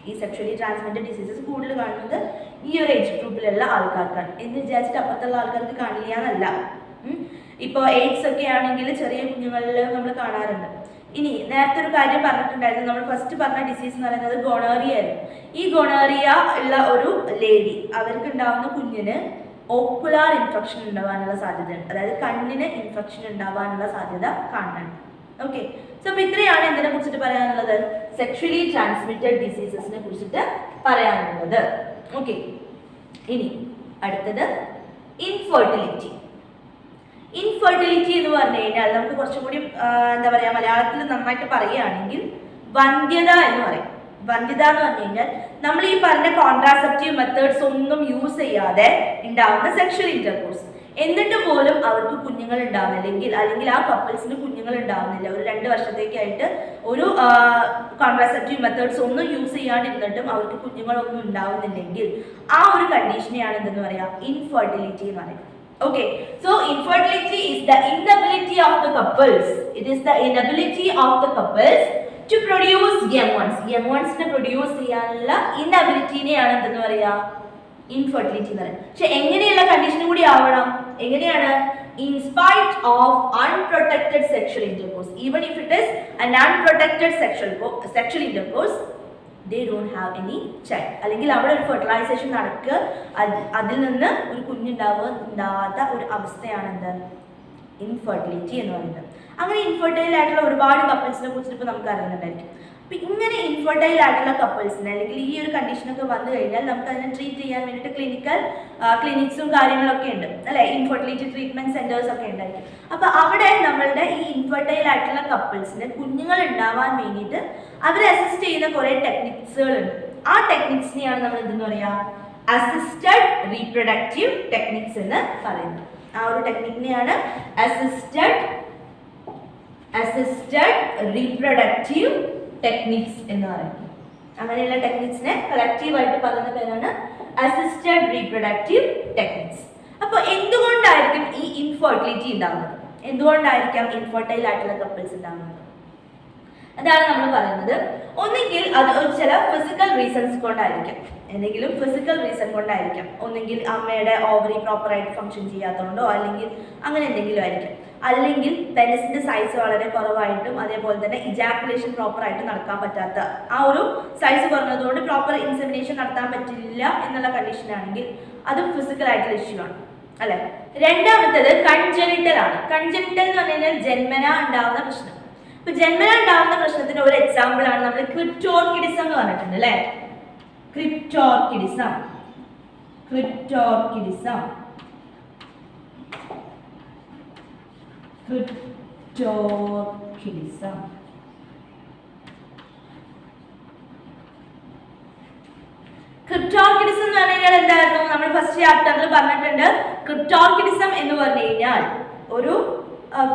S1: ഈ സെക്ഷലി ട്രാൻസ്മിറ്റഡ് ഡിസീസസ് കൂടുതൽ കാണുന്നത് ഈ ഒരു ഏജ് ഗ്രൂപ്പിലുള്ള ആൾക്കാർക്കാണ്. എന്ന് വിചാരിച്ചിട്ട് അപ്പുറത്തുള്ള ആൾക്കാർക്ക് കാണില്ല എന്നല്ല. ഇപ്പോൾ എയ്ഡ്സ് ഒക്കെ ആണെങ്കിൽ ചെറിയ കുഞ്ഞുങ്ങളിൽ നമ്മൾ കാണാറുണ്ട്. ഇനി നേരത്തെ ഒരു കാര്യം പറഞ്ഞിട്ടുണ്ടായിരുന്നു, നമ്മൾ ഫസ്റ്റ് പറഞ്ഞ ഡിസീസ് എന്ന് പറയുന്നത് ഗോണോറിയ ആയിരുന്നു. ഈ ഗോണോറിയ ഉള്ള ഒരു ലേഡി, അവർക്ക് ഉണ്ടാവുന്ന കുഞ്ഞിന് ഓക്കുലാർ ഇൻഫെക്ഷൻ ഉണ്ടാവാനുള്ള സാധ്യതയുണ്ട്. അതായത് കണ്ണിന് ഇൻഫെക്ഷൻ ഉണ്ടാവാനുള്ള സാധ്യത കാണുന്നുണ്ട്. ഓക്കെ, സോ അപ്പൊ ഇത്രയാണ് എന്തിനെ കുറിച്ചിട്ട് പറയാനുള്ളത്, സെക്ഷലി ട്രാൻസ്മിറ്റഡ് ഡിസീസസിനെ കുറിച്ചിട്ട് പറയാനുള്ളത്. ഓക്കെ, ഇനി അടുത്തത് ഇൻഫെർട്ടിലിറ്റി. ഇൻഫെർട്ടിലിറ്റി എന്ന് പറഞ്ഞു കഴിഞ്ഞാൽ നമുക്ക് കുറച്ചും കൂടി എന്താ പറയാ, മലയാളത്തിൽ നന്നായിട്ട് പറയുകയാണെങ്കിൽ വന്ധ്യത എന്ന് പറയും. വന്ധ്യത എന്ന് പറഞ്ഞു കഴിഞ്ഞാൽ നമ്മൾ ഈ പറഞ്ഞ കോൺട്രാസെപ്റ്റീവ് മെത്തേഡ്സ് ഒന്നും യൂസ് ചെയ്യാതെ ഉണ്ടാവുന്ന സെക്ഷൽ ഇന്റർകോഴ്സ്, എന്നിട്ട് പോലും അവർക്ക് കുഞ്ഞുങ്ങൾ ഉണ്ടാവുന്നില്ലെങ്കിൽ, അല്ലെങ്കിൽ ആ കപ്പിൾസിന് കുഞ്ഞുങ്ങൾ ഉണ്ടാവുന്നില്ല, ഒരു 2 വർഷത്തേക്കായിട്ട് ഒരു കോൺട്രാസെപ്റ്റീവ് മെത്തേഡ്സ് ഒന്നും യൂസ് ചെയ്യാണ്ടിരുന്നിട്ടും അവർക്ക് കുഞ്ഞുങ്ങളൊന്നും ഉണ്ടാവുന്നില്ലെങ്കിൽ ആ ഒരു കണ്ടീഷനെയാണ് എന്തെന്ന് പറയാ, ഇൻഫെർട്ടിലിറ്റി എന്ന് പറയുന്നത്. Okay, so infertility is the inability of the couples. It is the inability of the couples to produce young ones. Young ones ne produce cheyanalla inability neയാണ് എന്തെന്ന് പറയാ, ഇൻഫെർട്ടിലിറ്റി എന്ന് പറയുന്നത്. പക്ഷെ എങ്ങനെയുള്ള കണ്ടീഷനും കൂടി ആവണം? എങ്ങനെയാണ്? In spite of unprotected sexual intercourse, even if it is an unprotected sexual intercourse, they don't have any child. അല്ലെങ്കിൽ അവിടെ ഒരു ഫെർട്ടിലൈസേഷൻ നടക്കുക, അതിൽ നിന്ന് ഒരു കുഞ്ഞുണ്ടാവാത്ത ഒരു അവസ്ഥയാണ് എന്ത്? ഇൻഫെർട്ടിലിറ്റി എന്ന് പറയുന്നത്. അങ്ങനെ ഇൻഫെർട്ടൈൽ ആയിട്ടുള്ള ഒരുപാട് കപ്പിൾസിനെ കുറിച്ചിട്ട് ഇപ്പോൾ നമുക്ക് അറിയുന്നുണ്ടായിരിക്കും. അപ്പം ഇങ്ങനെ ഇൻഫെർട്ടൈൽ ആയിട്ടുള്ള കപ്പിൾസിന് അല്ലെങ്കിൽ ഈ ഒരു കണ്ടീഷനൊക്കെ വന്നു കഴിഞ്ഞാൽ നമുക്ക് അതിനെ ട്രീറ്റ് ചെയ്യാൻ വേണ്ടിയിട്ട് ക്ലിനിക്സും കാര്യങ്ങളൊക്കെ ഉണ്ട് അല്ലേ? ഇൻഫെർട്ടിലിറ്റി ട്രീറ്റ്മെന്റ് സെന്റേഴ്സ് ഒക്കെ ഉണ്ടായിരിക്കും. അപ്പോൾ അവിടെ നമ്മളുടെ ഈ ഇൻഫെർട്ടൈൽ ആയിട്ടുള്ള കപ്പിൾസിന് കുഞ്ഞുങ്ങൾ ഉണ്ടാവാൻ വേണ്ടിയിട്ട് അവരെ അസിസ്റ്റ് ചെയ്യുന്ന കുറേ ടെക്നിക്സുകളുണ്ട്. ആ ടെക്നിക്സിനെയാണ് നമ്മൾ എന്തെന്ന് പറയുക? അസിസ്റ്റഡ് റീപ്രൊഡക്റ്റീവ് ടെക്നിക്സ് എന്ന് പറയുന്നത്. ആ ഒരു ടെക്നിക്കിനെയാണ് അസിസ്റ്റഡ് റീപ്രൊഡക്റ്റീവ് ടെക്നിക്സ് എന്ന് പറയുന്നത്. അങ്ങനെയുള്ള ടെക്നിക്സിനെ കളക്റ്റീവായിട്ട് പറയുന്ന പേരാണ് അസിസ്റ്റഡ് റീപ്രൊഡക്റ്റീവ് ടെക്നിക്സ്. അപ്പോൾ എന്തുകൊണ്ടായിരിക്കും ഈ ഇൻഫെർട്ടിലിറ്റി ഉണ്ടാകുന്നത്? എന്തുകൊണ്ടായിരിക്കാം ഇൻഫെർട്ടൈൽ ആയിട്ടുള്ള കപ്പിൾസ് ഉണ്ടാകുന്നത്? അതാണ് നമ്മൾ പറയുന്നത്. ഒന്നെങ്കിൽ അത് ചില ഫിസിക്കൽ റീസൺസ് കൊണ്ടായിരിക്കാം, എന്തെങ്കിലും ഫിസിക്കൽ റീസൺ കൊണ്ടായിരിക്കാം. ഒന്നെങ്കിൽ അമ്മയുടെ ഓവറി പ്രോപ്പറായിട്ട് ഫങ്ഷൻ ചെയ്യാത്തതുകൊണ്ടോ അല്ലെങ്കിൽ അങ്ങനെ എന്തെങ്കിലും ആയിരിക്കും. അല്ലെങ്കിൽ പെനിസിന്റെ സൈസ് വളരെ കുറവായിട്ടും അതേപോലെ തന്നെ ഇജാക്കുലേഷൻ പ്രോപ്പറായിട്ട് നടക്കാൻ പറ്റാത്ത ആ ഒരു സൈസ് കുറഞ്ഞതുകൊണ്ട് പ്രോപ്പർ ഇൻസെമിനേഷൻ നടത്താൻ പറ്റില്ല എന്നുള്ള കണ്ടീഷനാണെങ്കിൽ അതും ഫിസിക്കൽ ആയിട്ടുള്ള ഇഷ്യൂ ആണ് അല്ലെ. രണ്ടാമത്തേത് കൺജനിറ്റൽ ആണ്. കൺജനിറ്റൽ എന്ന് പറഞ്ഞു കഴിഞ്ഞാൽ ജന്മന ഉണ്ടാവുന്ന പ്രശ്നം. ഇപ്പൊ ജന്മന ഉണ്ടാവുന്ന പ്രശ്നത്തിന്റെ ഒരു എക്സാമ്പിൾ ആണ് നമ്മൾ ക്രിപ്റ്റോർക്കിഡിസം എന്ന് പറഞ്ഞിട്ടുണ്ട് അല്ലെ. ക്രിപ്റ്റോർക്കിഡിസം എന്ന് പറഞ്ഞു കഴിഞ്ഞാൽ എന്തായിരുന്നു? നമ്മൾ ഫസ്റ്റ് ചാപ്റ്ററിൽ പറഞ്ഞിട്ടുണ്ട്. ക്രിപ്റ്റോർക്കിഡിസം എന്ന് പറഞ്ഞു കഴിഞ്ഞാൽ ഒരു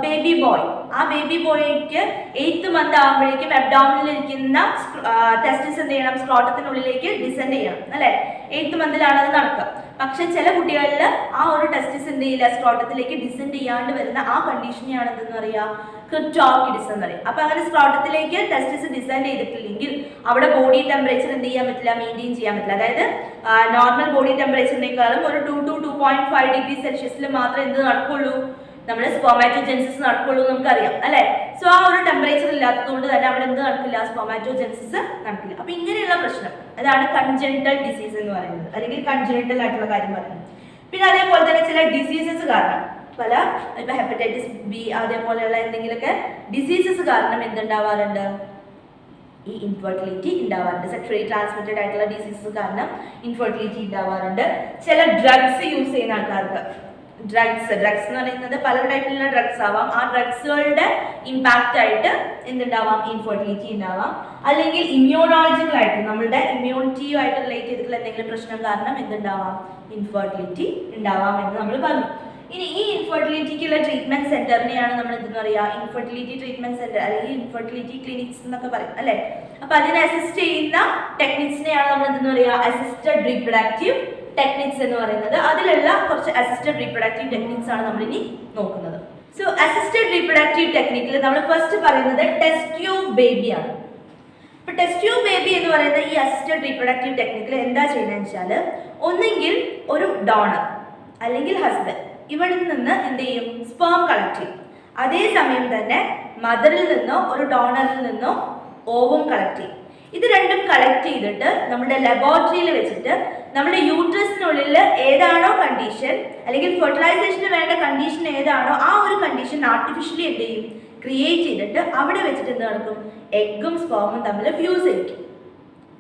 S1: ബേബി ബോയ്, ആ ബേബി ബോയ്ക്ക് 8th month ആകുമ്പോഴേക്കും അബ്ഡോമിനിൽ ഇരിക്കുന്ന ടെസ്റ്റിസ് എന്ത് ചെയ്യണം? സ്ക്രോട്ടത്തിനുള്ളിലേക്ക് ഡിസെൻഡ് ചെയ്യണം അല്ലെ. 8th month അത് നടക്കുക. പക്ഷെ ചില കുട്ടികളിൽ ആ ഒരു ടെസ്റ്റിസ് എന്ത് ചെയ്യില്ല, സ്ക്രോട്ടത്തിലേക്ക് ഡിസെൻഡ് ചെയ്യാണ്ട് വരുന്ന ആ കണ്ടീഷനെയാണ് എന്തെന്ന് പറയുക? ക്രിപ്റ്റോർക്കിഡിസം എന്ന് പറയും. അപ്പൊ അങ്ങനെ സ്ക്രോട്ടത്തിലേക്ക് ടെസ്റ്റിസ് ഡിസെൻഡ് ചെയ്തിട്ടില്ലെങ്കിൽ അവിടെ ബോഡി ടെമ്പറേച്ചർ എന്ത് ചെയ്യാൻ പറ്റില്ല? മെയിൻറ്റെയിൻ ചെയ്യാൻ പറ്റില്ല. അതായത് നോർമൽ ബോഡി ടെമ്പറേച്ചറിനേക്കാളും ഒരു 2 to 2.5 degrees Celsius മാത്രമേ എന്ത് നടക്കുള്ളൂ? നമ്മുടെ സ്പെർമാറ്റോജെൻസിസ് നടക്കുള്ളൂ നമുക്കറിയാം അല്ലെ. സോ ആ ഒരു ടെമ്പറേച്ചർ ഇല്ലാത്തതുകൊണ്ട് തന്നെ അവിടെ എന്ത് നടക്കില്ല? സ്പെർമാറ്റോജെൻസിസ് നടക്കില്ല. അപ്പൊ ഇങ്ങനെയുള്ള പ്രശ്നം അതാണ് കൺജനിറ്റൽ ഡിസീസ് എന്ന് പറയുന്നത്, അല്ലെങ്കിൽ കൺജനിറ്റൽ ആയിട്ടുള്ള കാര്യം പറയുന്നത്. പിന്നെ അതേപോലെ തന്നെ ചില ഡിസീസസ് കാരണം പല ഇപ്പൊ ഹെപ്പറ്റൈറ്റിസ് ബി അതേപോലെയുള്ള എന്തെങ്കിലുമൊക്കെ ഡിസീസസ് കാരണം എന്തുണ്ടാവാറുണ്ട്? ഈ ഇൻഫെർട്ടിലിറ്റി ഉണ്ടാവാറുണ്ട്. സെക്ഷുവലി ട്രാൻസ്മിറ്റഡ് ആയിട്ടുള്ള ഡിസീസസ് കാരണം ഇൻഫെർട്ടിലിറ്റി ഉണ്ടാവാറുണ്ട്. ചില ഡ്രഗ്സ് യൂസ് ചെയ്യുന്ന ആൾക്കാർക്ക് ഡ്രഗ്സ് എന്ന് പറയുന്നത് പല ടൈപ്പിലുള്ള ഡ്രഗ്സ് ആവാം. ആ ഡ്രഗ്സുകളുടെ ഇമ്പാക്റ്റ് ആയിട്ട് എന്തുണ്ടാവാം? ഇൻഫെർട്ടിലിറ്റി ഉണ്ടാവാം. അല്ലെങ്കിൽ ഇമ്മ്യൂണോളജിക്കൽ ആയിട്ട് നമ്മുടെ ഇമ്മ്യൂണിറ്റിയുമായിട്ട് റിലേറ്റ് ചെയ്തിട്ടുള്ള എന്തെങ്കിലും പ്രശ്നം കാരണം എന്തുണ്ടാവാം? ഇൻഫെർട്ടിലിറ്റി ഉണ്ടാവാം എന്ന് നമ്മൾ പറഞ്ഞു. ഇനി ഈ ഇൻഫെർട്ടിലിറ്റിക്കുള്ള ട്രീറ്റ്മെന്റ് സെന്ററിനെയാണ് നമ്മൾ എന്തെന്ന് പറയുക? ഇൻഫെർട്ടിലിറ്റി ട്രീറ്റ്മെന്റ് സെന്റർ അല്ലെങ്കിൽ ഇൻഫെർട്ടിലിറ്റി ക്ലിനിക്സ് എന്നൊക്കെ പറയും അല്ലെ. അപ്പൊ അതിനെ അസിസ്റ്റ് ചെയ്യുന്ന ടെക്നിക്സിനെയാണ് നമ്മൾ എന്തെന്ന് പറയുക? അസിസ്റ്റഡ് റീപ്രൊഡക്റ്റീവ് ടെക്നിക്സ് എന്ന് പറയുന്നത്. അതിലുള്ള കുറച്ച് അസിസ്റ്റഡ് റീപ്രൊഡക്റ്റീവ് ടെക്നിക്സ് ആണ് നമ്മൾ ഇനി നോക്കുന്നത്. സോ അസിസ്റ്റഡ് റീപ്രൊഡക്റ്റീവ് ടെക്നിക്കിൽ നമ്മൾ ഫസ്റ്റ് പറയുന്നത് ടെസ്റ്റ് ട്യൂബ് ബേബി ആണ്. ഇപ്പൊ ടെസ്റ്റ് ട്യൂബ് ബേബി എന്ന് പറയുന്ന ഈ അസിസ്റ്റഡ് റീപ്രൊഡക്റ്റീവ് ടെക്നിക്കിൽ എന്താ ചെയ്യുന്നതെന്ന് വെച്ചാൽ ഒന്നെങ്കിൽ ഒരു ഡോണർ അല്ലെങ്കിൽ ഹസ്ബൻഡ് ഇവിടെ നിന്ന് എന്ത് ചെയ്യും? സ്പേം കളക്ട് ചെയ്യും. അതേസമയം തന്നെ മദറിൽ നിന്നോ ഒരു ഡോണറിൽ നിന്നോ ഓവം കളക്ട് ചെയ്യും. ഇത് രണ്ടും കളക്ട് ചെയ്തിട്ട് നമ്മുടെ ലബോറട്ടറിയിൽ വെച്ചിട്ട് നമ്മുടെ യൂട്രസിനുള്ളിൽ ഏതാണോ കണ്ടീഷൻ അല്ലെങ്കിൽ ഫെർട്ടിലൈസേഷന് വേണ്ട കണ്ടീഷൻ ഏതാണോ ആ ഒരു കണ്ടീഷൻ ആർട്ടിഫിഷ്യലി എന്ത് ചെയ്യും? ക്രിയേറ്റ് ചെയ്തിട്ട് അവിടെ വെച്ചിട്ട് എന്ത് നടക്കും? എഗ്ഗും സ്പേമും തമ്മിൽ ഫ്യൂസ് ചെയ്യിക്കും.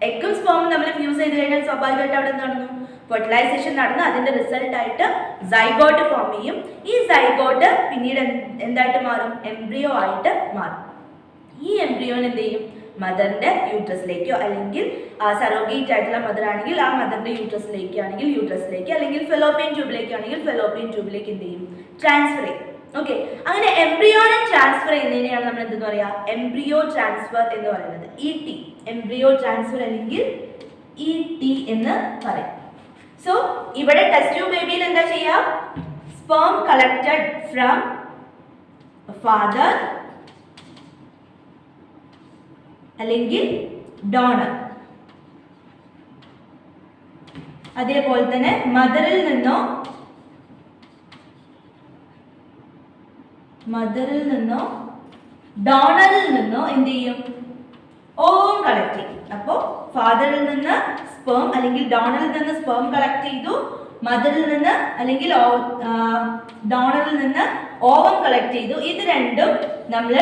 S1: എഗ്ഗും സ്പേമും തമ്മിൽ ഫ്യൂസ് ചെയ്ത് കഴിഞ്ഞാൽ സ്വാഭാവികമായിട്ട് അവിടെ എന്ത് നടന്നു? ഫെർട്ടിലൈസേഷൻ നടന്ന് അതിന്റെ റിസൾട്ട് ആയിട്ട് സൈഗോട്ട് ഫോം ചെയ്യും. ഈ സൈഗോട്ട് പിന്നീട് എന്തായിട്ട് മാറും? എംബ്രിയോ ആയിട്ട് മാറും. ഈ എംബ്രിയോൻ എന്ത് ചെയ്യും? മദറിന്റെ യൂട്രസിലേക്കോ അല്ലെങ്കിൽ സറോഗേറ്റ് ആയിട്ടുള്ള മദർ ആണെങ്കിൽ ആ മദറിന്റെ യൂട്രസിലേക്ക് അല്ലെങ്കിൽ ഫെലോപ്പിയൻ ട്യൂബിലേക്ക് എന്ത് ചെയ്യും? ട്രാൻസ്ഫർ ചെയ്യും. ഓക്കെ, അങ്ങനെ എംബ്രിയോനെ ട്രാൻസ്ഫർ ചെയ്യുന്നതിനെയാണ് നമ്മൾ എന്തെന്ന് പറയാ? എംബ്രിയോ ട്രാൻസ്ഫർ എന്ന് പറയുന്നത്. ET എംബ്രിയോ ട്രാൻസ്ഫർ അല്ലെങ്കിൽ ET എന്ന് പറയും. സോ ഇവിടെ ടെസ്റ്റ് ട്യൂബ് ബേബിയിൽ എന്താ ചെയ്യാം? സ്പേം കളക്റ്റഡ് ഫ്രം ഫാദർ അല്ലെങ്കിൽ ഡോണർ അതേപോലെ തന്നെ മദറിൽ നിന്നോ ഡോണറിൽ നിന്നോ എന്ത് ചെയ്യും? ഓവം കളക്ട് ചെയ്യും. അപ്പോൾ ഫാദറിൽ നിന്ന് സ്പേം അല്ലെങ്കിൽ ഡോണറിൽ നിന്ന് സ്പേം കളക്ട് ചെയ്തു, മദറിൽ നിന്ന് അല്ലെങ്കിൽ ഡോണറിൽ നിന്ന് ഓവം കളക്ട് ചെയ്തു. ഇത് രണ്ടും നമ്മൾ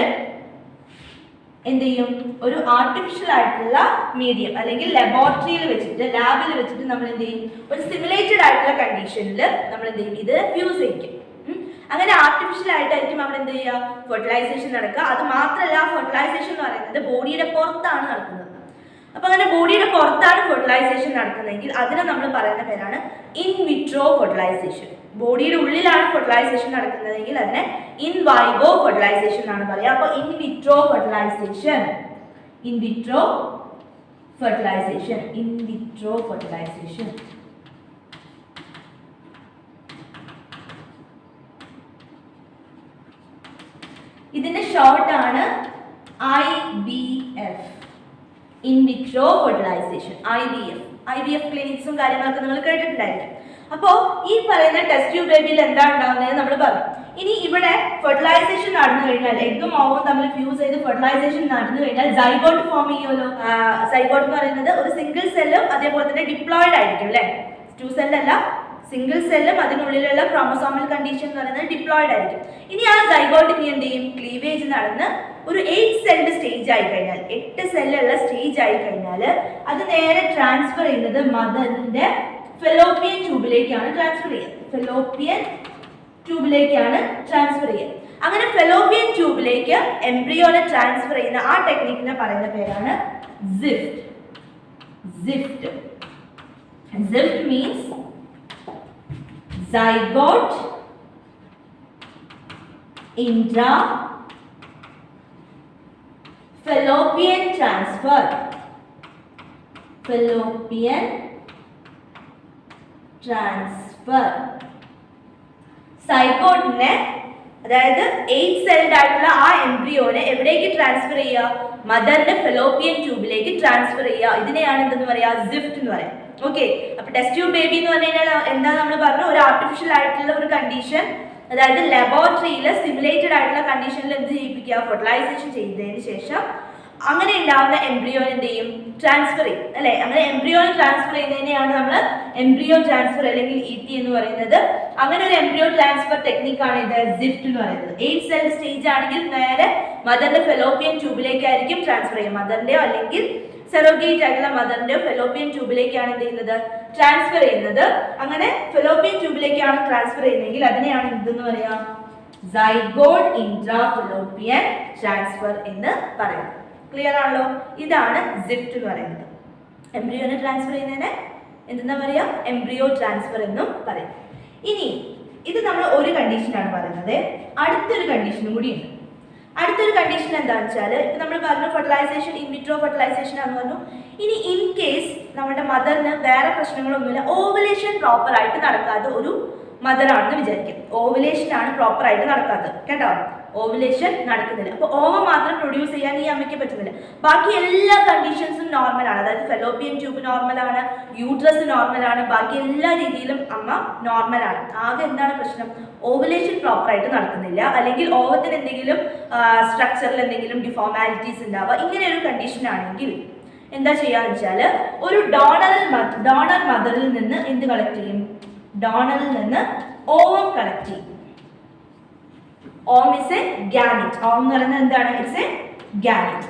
S1: എന്ത് ചെയ്യും? ഒരു ആർട്ടിഫിഷ്യൽ ആയിട്ടുള്ള മീഡിയം അല്ലെങ്കിൽ ലാബിൽ വെച്ചിട്ട് നമ്മൾ എന്ത് ചെയ്യും? ഒരു സിമുലേറ്റഡ് ആയിട്ടുള്ള കണ്ടീഷനിൽ നമ്മൾ എന്ത് ചെയ്യും? ഇത് ഫ്യൂസ് ചെയ്യിക്കും. അങ്ങനെ ആർട്ടിഫിഷ്യൽ ആയിട്ടായിരിക്കും അവിടെ എന്ത് ചെയ്യുക? ഫെർട്ടിലൈസേഷൻ നടക്കുക. അത് മാത്രമല്ല, ഫെർട്ടിലൈസേഷൻ എന്ന് പറയുന്നത് ബോഡിയുടെ പുറത്താണ് നടക്കുന്നത്. അപ്പൊ അങ്ങനെ ബോഡിയുടെ പുറത്താണ് ഫെർട്ടിലൈസേഷൻ നടക്കുന്നതെങ്കിൽ അതിനെ നമ്മൾ പറയുന്ന പേരാണ് ഇൻ വിട്രോ ഫെർട്ടിലൈസേഷൻ. ബോഡിയുടെ ഉള്ളിലാണ് ഫെർട്ടിലൈസേഷൻ നടക്കുന്നതെങ്കിൽ അതിനെ ഇൻ വൈവോ ഫെർട്ടിലൈസേഷൻ എന്നാണ് പറയുക. അപ്പൊ ഇൻ വിട്രോ ഫെർട്ടിലൈസേഷൻ ഇതിന്റെ ഷോർട്ട് ആണ് IVF, in vitro fertilisation. IVF ക്ലിനിക്സും കാര്യങ്ങളൊക്കെ നിങ്ങൾ കേട്ടിട്ടുണ്ടായിരിക്കും. അപ്പോൾ ഈ പറയുന്ന ടെസ്റ്റ് ട്യൂബ് ബേബിയിൽ എന്താ ഉണ്ടാവുന്നത് നമ്മൾ പറഞ്ഞു. ഇനി ഇവിടെ ഫെർട്ടിലൈസേഷൻ നടന്നു കഴിഞ്ഞാൽ, എഗ്ഗും ഓവും തമ്മിൽ ഫ്യൂസ് ചെയ്ത് ഫെർട്ടിലൈസേഷൻ നടന്നു കഴിഞ്ഞാൽ സൈഗോട്ട് ഫോം ചെയ്യുമല്ലോ. സൈഗോട്ട് എന്ന് പറയുന്നത് ഒരു സിംഗിൾ സെല്ലും അതേപോലെ തന്നെ ഡിപ്ലോയിഡ് ആയിരിക്കും അല്ലേ? 2 സെല്ലല്ല, സിംഗിൾ സെല്ലും അതിനുള്ളിലുള്ള ക്രോമസോമൽ കണ്ടീഷൻ എന്ന് പറയുന്നത് ഡിപ്ലോയിഡ് ആയിരിക്കും. ഇനി ആ സൈഗോട്ട് ഇനി എന്ത് ചെയ്യും? ക്ലീവേജ് നടന്ന് ഒരു 8 സെല്ല് സ്റ്റേജ് ആയി കഴിഞ്ഞാൽ, 8 സെല്ലുള്ള സ്റ്റേജ് ആയി കഴിഞ്ഞാൽ അത് നേരെ ട്രാൻസ്ഫർ ചെയ്യുന്നത് മദറിന്റെ ഫെലോപ്പിയൻ ട്യൂബിലേക്കാണ് ട്രാൻസ്ഫർ ചെയ്യുക. അങ്ങനെ ഫെലോപ്പിയൻ ട്യൂബിലേക്ക് എംബ്രിയോനെ ട്രാൻസ്ഫർ ചെയ്യുന്ന ആ ടെക്നിക്കിനെ പറയുന്ന പേരാണ് ZIFT. Means zygote intra fallopian transfer. സൈഗോട്ടിനെ, അതായത് 8 സെൽഡ് ആയിട്ടുള്ള ആ എംബ്രിയോനെ എവിടേക്ക് ട്രാൻസ്ഫർ ചെയ്യുക? മദറിന്റെ ഫെലോപ്പിയൻ ട്യൂബിലേക്ക് ട്രാൻസ്ഫർ ചെയ്യുക. ഇതിനെയാണ് എന്തെന്ന് പറയാ? സിഫ്റ്റ് എന്ന് പറയാം. ഓക്കെ, അപ്പൊ ടെസ്റ്റ് ട്യൂബ് ബേബി എന്ന് പറഞ്ഞു കഴിഞ്ഞാൽ എന്താ നമ്മൾ പറഞ്ഞു? ഒരു ആർട്ടിഫിഷ്യൽ ആയിട്ടുള്ള ഒരു കണ്ടീഷൻ, അതായത് ലബോറട്ടറിയിൽ സിമുലേറ്റഡ് ആയിട്ടുള്ള കണ്ടീഷനിൽ എന്ത് ചെയ്യിപ്പിക്കുക? ഫെർട്ടിലൈസേഷൻ ചെയ്തതിന് ശേഷം അങ്ങനെ ഉണ്ടാവുന്ന എംബ്രിയോനെ എന്ത് ചെയ്യും? ട്രാൻസ്ഫർ ചെയ്യും അല്ലെ? അങ്ങനെ എംബ്രിയോനെ ട്രാൻസ്ഫർ ചെയ്യുന്നതിനെയാണ് നമ്മൾ എംബ്രിയോ ട്രാൻസ്ഫർ അല്ലെങ്കിൽ ET എന്ന് പറയുന്നത്. അങ്ങനെ ഒരു എംബ്രിയോ ട്രാൻസ്ഫർ ടെക്നിക്കാണ് ഇത് സിഫ്റ്റ് എന്ന് പറയുന്നത്. 8 സെൽ സ്റ്റേജ് ആണെങ്കിൽ നേരെ മദറിന്റെ ഫെലോപ്പിയൻ ട്യൂബിലേക്കായിരിക്കും ട്രാൻസ്ഫർ ചെയ്യുക. മദറിന്റെയോ അല്ലെങ്കിൽ സെറോഗേറ്റ് ആയിട്ടുള്ള മദറിന്റെയോ ഫെലോപ്പിയൻ ട്യൂബിലേക്കാണ് എന്ത് ചെയ്യുന്നത്? ട്രാൻസ്ഫർ ചെയ്യുന്നത്. അങ്ങനെ ഫെലോപ്പിയൻ ട്യൂബിലേക്കാണ് ട്രാൻസ്ഫർ ചെയ്യുന്നതെങ്കിൽ അതിനെയാണ് എന്തെന്ന് പറയാ? സൈഗോട്ട് ഇൻട്രാ ഫെലോപ്പിയൻ ട്രാൻസ്ഫർ എന്ന് പറയുന്നത്. ക്ലിയർ ആണല്ലോ? ഇതാണ് സിഫ്റ്റ് എന്ന് പറയുന്നത്. എംബ്രിയോനെ ട്രാൻസ്ഫർ ചെയ്യുന്നതിനെ എന്താ പറയുക? എംബ്രിയോ ട്രാൻസ്ഫർ എന്നും പറയും. ഇനി ഇത് നമ്മൾ ഒരു കണ്ടീഷനാണ് പറയുന്നത്. അടുത്തൊരു കണ്ടീഷനും കൂടിയുണ്ട്. അടുത്തൊരു കണ്ടീഷൻ എന്താണെന്ന് വെച്ചാൽ, ഇപ്പം നമ്മൾ പറഞ്ഞു ഫെർട്ടിലൈസേഷൻ ഇൻ വിട്രോ ഫെർട്ടിലൈസേഷൻ ആണെന്ന് പറഞ്ഞു. ഇനി ഇൻ കേസ് നമ്മുടെ മദറിന് വേറെ പ്രശ്നങ്ങളൊന്നുമില്ല, ഓവുലേഷൻ പ്രോപ്പർ ആയിട്ട് നടക്കാത്ത ഒരു മദറാണെന്ന് വിചാരിക്കും. ഓവുലേഷൻ ആണ് പ്രോപ്പർ ആയിട്ട് നടക്കാത്തത് കേട്ടോ. ഓവുലേഷൻ നടക്കുന്നില്ല, അപ്പോൾ ഓവം മാത്രം പ്രൊഡ്യൂസ് ചെയ്യാൻ ഈ അമ്മയ്ക്ക് പറ്റുന്നില്ല. ബാക്കി എല്ലാ കണ്ടീഷൻസും നോർമലാണ്. അതായത് ഫെലോപ്പിയൻ ട്യൂബ് നോർമലാണ്, യൂട്രസ് നോർമലാണ്, ബാക്കി എല്ലാ രീതിയിലും അമ്മ നോർമലാണ്. ആകെ എന്താണ് പ്രശ്നം? ഓവുലേഷൻ പ്രോപ്പർ ആയിട്ട് നടക്കുന്നില്ല, അല്ലെങ്കിൽ ഓവത്തിന് എന്തെങ്കിലും സ്ട്രക്ചറിൽ എന്തെങ്കിലും ഡിഫോർമാലിറ്റീസ് ഉണ്ടാവുക. ഇങ്ങനെ ഒരു കണ്ടീഷൻ ആണെങ്കിൽ എന്താ ചെയ്യാന്ന് വെച്ചാൽ, ഒരു ഡോണർ മദറിൽ നിന്ന് എന്ത് കളക്ട് ചെയ്യും? ഡോണറിൽ നിന്ന് ഓവം കളക്ട് ചെയ്യും. ഓം ഇസ് എ ഗാമീറ്റ്. ഓം എന്ന് പറയുന്നത് എന്താണ്? It's A gamete.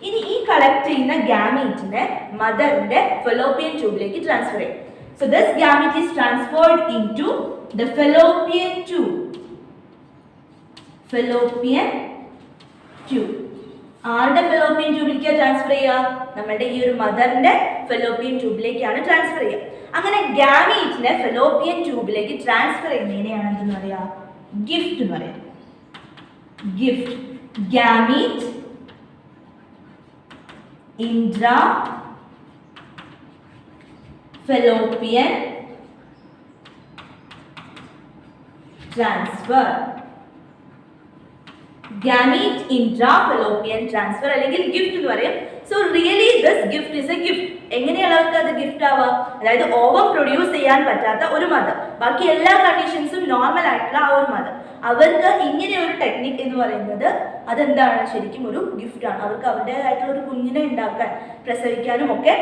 S1: ഇനി ഈ കളക്ട് ചെയ്യുന്ന ഗാമീറ്റിനെ മദറിന്റെ ഫെലോപ്പിയൻ ട്യൂബിലേക്ക് ട്രാൻസ്ഫർ ചെയ്യും. So this gamete is transferred into the fallopian tube. ആരുടെ ഫെലോപ്പിയൻ ട്യൂബിലേക്കാണ് ട്രാൻസ്ഫർ ചെയ്യുക? നമ്മുടെ ഈ ഒരു മദറിന്റെ ഫെലോപ്പിയൻ ട്യൂബിലേക്കാണ് ട്രാൻസ്ഫർ ചെയ്യുക. അങ്ങനെ ഗാമീറ്റിനെ ഫെലോപ്പിയൻ ട്യൂബിലേക്ക് ട്രാൻസ്ഫർ ചെയ്യുന്നതിനെയാണ് എന്തെന്ന് പറയാ? ഗിഫ്റ്റ് എന്ന് പറയാം. Gift. Gamete intra fallopian transfer. Gamete intra fallopian transfer അല്ലെങ്കിൽ ഗിഫ്റ്റ് എന്ന് പറയും. So really this gift is a gift. എങ്ങനെയുള്ളവർക്ക് അത് ഗിഫ്റ്റ് ആവാം? അതായത് ഓവർ പ്രൊഡ്യൂസ് ചെയ്യാൻ പറ്റാത്ത ഒരു മദർ, ബാക്കി എല്ലാ കണ്ടീഷൻസും നോർമൽ ആയിട്ടുള്ള ആ ഒരു മദർ, അവർക്ക് ഇങ്ങനെ ഒരു ടെക്നിക് എന്ന് പറയുന്നത് അതെന്താണ്, ശരിക്കും ഒരു ഗിഫ്റ്റാണ്. അവർക്ക് അവരുടേതായിട്ടുള്ള ഒരു കുഞ്ഞിനെ ഉണ്ടാക്കാൻ, പ്രസവിക്കാനും ഒക്കെ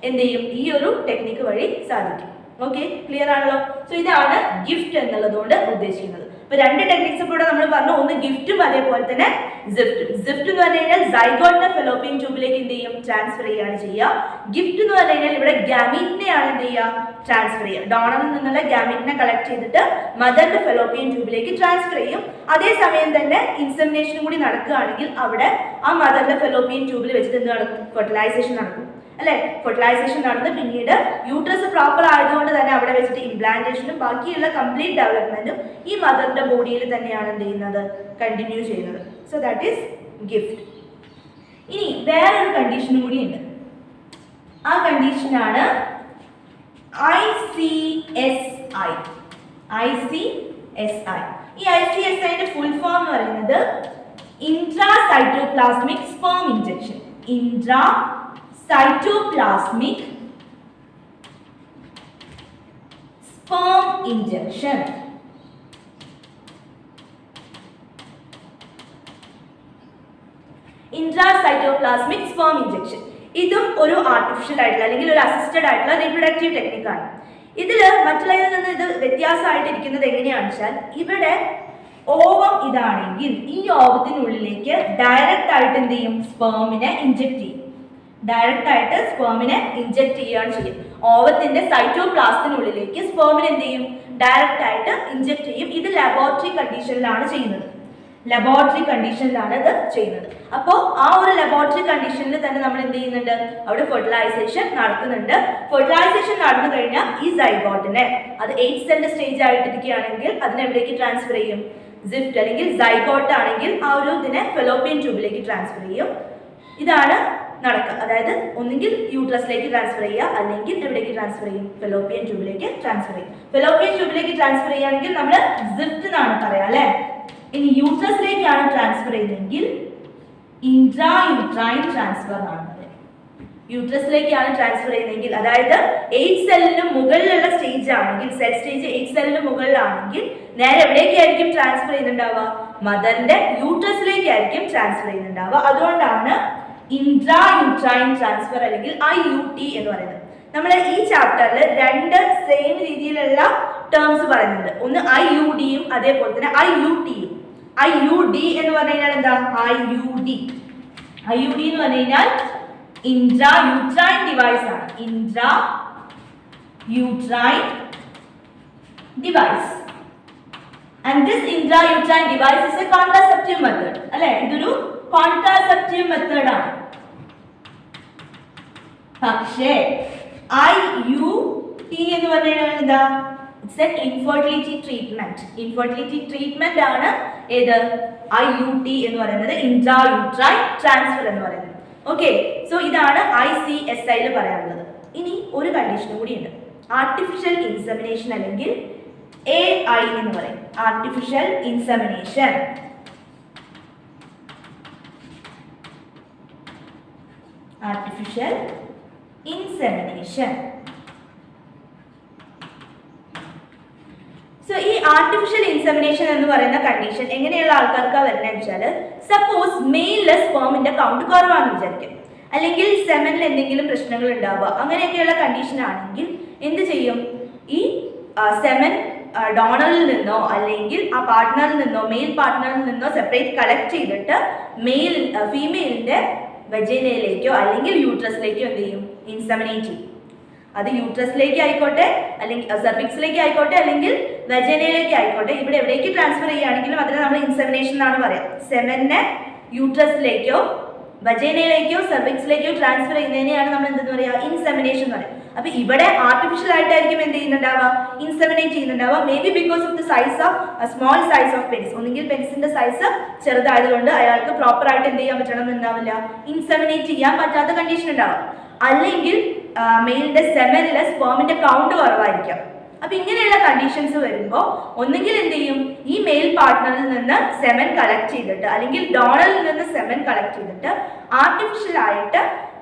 S1: എന്ത് ചെയ്യും, ഈ ഒരു ടെക്നിക്ക് വഴി സാധിക്കും. ഓക്കെ, ക്ലിയർ ആണല്ലോ? സോ ഇതാണ് ഗിഫ്റ്റ് എന്നുള്ളതുകൊണ്ട് ഉദ്ദേശിക്കുന്നത്. ഇപ്പൊ രണ്ട് ടെക്നിക്സ് കൂടെ നമ്മൾ പറഞ്ഞു, ഒന്ന് ഗിഫ്റ്റും അതേപോലെ തന്നെ സിഫ്റ്റും. സിഫ്റ്റ് എന്ന് പറഞ്ഞു കഴിഞ്ഞാൽ സൈഗോട്ടിനെ ഫെലോപ്പിയൻ ട്യൂബിലേക്ക് എന്ത് ചെയ്യും, ട്രാൻസ്ഫർ ചെയ്യാണ് ചെയ്യുക. ഗിഫ്റ്റ് എന്ന് പറഞ്ഞു കഴിഞ്ഞാൽ ഇവിടെ ഗാമീറ്റിനെയാണ് എന്ത് ചെയ്യുക, ട്രാൻസ്ഫർ ചെയ്യുക. ഡോണറിൽ നിന്നുള്ള ഗാമീറ്റിനെ കളക്ട് ചെയ്തിട്ട് മദറിന്റെ ഫെലോപ്പിയൻ ട്യൂബിലേക്ക് ട്രാൻസ്ഫർ ചെയ്യും. അതേസമയം തന്നെ ഇൻസെമിനേഷൻ കൂടി നടക്കുകയാണെങ്കിൽ അവിടെ ആ മദറിന്റെ ഫെലോപ്പിയൻ ട്യൂബിൽ വെച്ചിട്ട് എന്ത് നടക്കും, ഫെർട്ടിലൈസേഷൻ നടക്കും അല്ലെ. ഫെർട്ടിലൈസേഷൻ നടന്ന് പിന്നീട് യൂട്രസ് പ്രോപ്പർ ആയതുകൊണ്ട് തന്നെ അവിടെ വെച്ചിട്ട് ഇംപ്ലാന്റേഷനും ബാക്കിയുള്ള കംപ്ലീറ്റ് ഡെവലപ്മെന്റും ഈ മദറിന്റെ ബോഡിയിൽ തന്നെയാണ് എന്ത് ചെയ്യുന്നത്, കണ്ടിന്യൂ ചെയ്യുന്നത്. So that is gift. ഇനി വേറൊരു കണ്ടീഷനും കൂടി ഉണ്ട്. ആ കണ്ടീഷനാണ് ICSI. ICSI. ഈ ICSIന്റെ ഫുൾ ഫോം എന്ന് പറയുന്നത് intracytoplasmic sperm injection. Cytoplasmic sperm injection. Intracytoplasmic sperm injection. ഇതും ഒരു ആർട്ടിഫിഷ്യൽ ആയിട്ടുള്ള അല്ലെങ്കിൽ ഒരു അസിസ്റ്റഡ് ആയിട്ടുള്ള റീപ്രൊഡക്റ്റീവ് ടെക്നിക്കാണ്. ഇതിൽ മറ്റുള്ളതിൽ നിന്ന് ഇത് വ്യത്യാസമായിട്ടിരിക്കുന്നത് എങ്ങനെയാണെന്ന് വെച്ചാൽ, ഇവിടെ ഓവം ഇതാണെങ്കിൽ ഈ ഓവത്തിനുള്ളിലേക്ക് ഡയറക്റ്റ് ആയിട്ട് എന്ത് ചെയ്യും, സ്പേമിനെ ഇഞ്ചെക്ട് ചെയ്യും. ഡയറക്റ്റ് ആയിട്ട് സ്പേമിനെ ഇഞ്ചെക്ട് ചെയ്യുകയാണ് ചെയ്യും. ഓവത്തിന്റെ സൈറ്റോപ്ലാസ്റ്റിനുള്ളിലേക്ക് സ്പേമിനെ എന്ത് ചെയ്യും, ഡയറക്റ്റ് ആയിട്ട് ഇഞ്ചെക്ട് ചെയ്യും. ഇത് ലബോറട്ടറി കണ്ടീഷനിലാണ് ചെയ്യുന്നത്. ലബോറട്ടറി കണ്ടീഷനിലാണ് ഇത് ചെയ്യുന്നത്. അപ്പോൾ ആ ഒരു ലബോറട്ടറി കണ്ടീഷനിൽ തന്നെ നമ്മൾ എന്ത് ചെയ്യുന്നുണ്ട്, അവിടെ ഫെർട്ടിലൈസേഷൻ നടക്കുന്നുണ്ട്. ഫെർട്ടിലൈസേഷൻ നടന്നു കഴിഞ്ഞാൽ ഈ സൈഗോട്ടിനെ, അത് 8 സെല്ലിന്റെ സ്റ്റേജ് ആയിട്ടിരിക്കുകയാണെങ്കിൽ അതിനെവിടേക്ക് ട്രാൻസ്ഫർ ചെയ്യും, സിഫ്റ്റ് അല്ലെങ്കിൽ സൈഗോട്ട് ആണെങ്കിൽ ആ ഒരു ഇതിനെ ഫെലോപ്പിയൻ ട്യൂബിലേക്ക് ട്രാൻസ്ഫർ ചെയ്യും. ഇതാണ് നടക്കുക. അതായത് ഒന്നുകിൽ യൂട്രസിലേക്ക് ട്രാൻസ്ഫർ ചെയ്യുക, അല്ലെങ്കിൽ എവിടേക്ക് ട്രാൻസ്ഫർ ചെയ്യും, ഫെലോപ്പിയൻ ട്യൂബിലേക്ക് ട്രാൻസ്ഫർ ചെയ്യും. ഫെലോപ്പിയൻ ട്യൂബിലേക്ക് ട്രാൻസ്ഫർ ചെയ്യുകയാണെങ്കിൽ നമ്മൾ സിഫ്റ്റ് എന്നാണ് പറയാം അല്ലെ. ഇനി യൂട്രസിലേക്കാണ് ട്രാൻസ്ഫർ ചെയ്യുന്നതെങ്കിൽ ഇൻട്രാ യൂട്രൈൻ ട്രാൻസ്ഫർ ആണ്. യൂട്രസിലേക്കാണ് ട്രാൻസ്ഫർ ചെയ്യുന്നതെങ്കിൽ, അതായത് 8 സെല്ലിന് മുകളിലുള്ള സ്റ്റേജ് ആണെങ്കിൽ, സെൽ സ്റ്റേജ് 8 സെല്ലിന് മുകളിലാണെങ്കിൽ നേരെ എവിടേക്കായിരിക്കും ട്രാൻസ്ഫർ ചെയ്യുന്നുണ്ടാവുക, മദറിന്റെ യൂട്രസിലേക്കായിരിക്കും ട്രാൻസ്ഫർ ചെയ്യുന്നുണ്ടാവുക. അതുകൊണ്ടാണ് ഇൻട്രാ യൂട്രൈൻ ട്രാൻസ്ഫർ അല്ലെങ്കിൽ IUT എന്ന് പറയുന്നത്. നമ്മൾ ഈ ചാപ്റ്ററിൽ രണ്ട് സെയിം രീതിയിലുള്ള ടേംസ് പറയുന്നുണ്ട്. ഒന്ന് IUDയും അതേപോലെ തന്നെ IUTയും. IUD എന്ന് പറഞ്ഞു കഴിഞ്ഞാൽ എന്താ, IUD എന്ന് പറഞ്ഞു കഴിഞ്ഞാൽ ഇൻട്രാ യൂട്രൈൻ ഡിവൈസ് ആണ്. Intra uterine device. And this intrauterine device is a contraceptive method. അല്ലേ, ഇതൊരു കോൺട്രാസെപ്റ്റീവ് മെത്തേഡ് ആണ്. പക്ഷേ IUT എന്ന് പറഞ്ഞാൽ എന്താ, it's an infertility treatment. Infertility treatment ആണ് ഏത്, IUT എന്ന് പറയുന്നത്, ഇൻട്രായൂട്രൈൻ ട്രാൻസ്ഫർ എന്ന് പറയുന്നത്. ഓക്കെ, സോ ഇതാണ് ICSI പറയാനുള്ളത്. ഇനി ഒരു കണ്ടീഷൻ കൂടിയുണ്ട്, ആർട്ടിഫിഷ്യൽ ഇൻസെമിനേഷൻ അല്ലെങ്കിൽ AI എന്ന് പറയും. Artificial insemination. Artificial insemination. So ഈ ആർട്ടിഫിഷ്യൽ ഇൻസെമിനേഷൻ എന്ന് പറയുന്ന കണ്ടീഷൻ എങ്ങനെയുള്ള ആൾക്കാർക്ക് വരുന്നത് വെച്ചാൽ, സപ്പോസ് മെയിലിലെ സ്പേമിന്റെ കൗണ്ട് കുറവാണെന്ന് വിചാരിക്കും, അല്ലെങ്കിൽ സെമനിൽ എന്തെങ്കിലും പ്രശ്നങ്ങൾ ഉണ്ടാവുക, അങ്ങനെയൊക്കെയുള്ള കണ്ടീഷൻ ആണെങ്കിൽ എന്ത് ചെയ്യും, ഈ സെമൻ ഡോണറിൽ നിന്നോ അല്ലെങ്കിൽ ആ പാർട്ട്ണറിൽ നിന്നോ, മെയിൽ പാർട്ട്ണറിൽ നിന്നോ സെപ്പറേറ്റ് കളക്ട് ചെയ്തിട്ട് ഫീമെയിലിന്റെ വെജൈനയിലേക്കോ അല്ലെങ്കിൽ യൂട്രസിലേക്കോ എന്ത് ചെയ്യും, ഇൻസെമിനേറ്റ് ചെയ്യും. അത് യൂട്രസിലേക്ക് ആയിക്കോട്ടെ, അല്ലെങ്കിൽ സെർവിക്സിലേക്ക് ആയിക്കോട്ടെ, അല്ലെങ്കിൽ വെജൈനയിലേക്ക് ആയിക്കോട്ടെ, ഇവിടെ എവിടേക്ക് ട്രാൻസ്ഫർ ചെയ്യുകയാണെങ്കിലും അതിനെ നമ്മൾ ഇൻസെമിനേഷൻ എന്നാണ് പറയാം. സെമനെ യൂട്രസിലേക്കോ വെജൈനയിലേക്കോ സെർവിക്സിലേക്കോ ട്രാൻസ്ഫർ ചെയ്യുന്നതിനെയാണ് നമ്മൾ എന്തെന്ന് പറയുക, ഇൻസെമിനേഷൻ എന്ന് പറയും. അപ്പൊ ഇവിടെ ആർട്ടിഫിഷ്യൽ ആയിട്ടായിരിക്കും എന്ത് ചെയ്യുന്നുണ്ടാവുക, ഇൻസെമിനേറ്റ് ചെയ്യുന്നുണ്ടാവുക. May be because of the size of small size of penis. ഒന്നുകിൽ പെനിസിന്റെ സൈസ് ചെറുതായതുകൊണ്ട് അയാൾക്ക് പ്രോപ്പർ ആയിട്ട് എന്ത് ചെയ്യാൻ പറ്റണം എന്നാവില്ല, ഇൻസെമിനേറ്റ് ചെയ്യാൻ പറ്റാത്ത കണ്ടീഷൻ ഉണ്ടാവാം. അല്ലെങ്കിൽ മെയിലിന്റെ സെമനിലെ സ്പേമിന്റെ കൗണ്ട് കുറവായിരിക്കാം. അപ്പൊ ഇങ്ങനെയുള്ള കണ്ടീഷൻസ് വരുമ്പോൾ ഒന്നുകിൽ എന്ത് ചെയ്യും, ഈ മെയിൽ പാർട്ട്ണറിൽ നിന്ന് സെമൻ കളക്ട് ചെയ്തിട്ട് അല്ലെങ്കിൽ ഡോണറിൽ നിന്ന് സെമൻ കളക്ട് ചെയ്തിട്ട് ആർട്ടിഫിഷ്യൽ ആയിട്ട്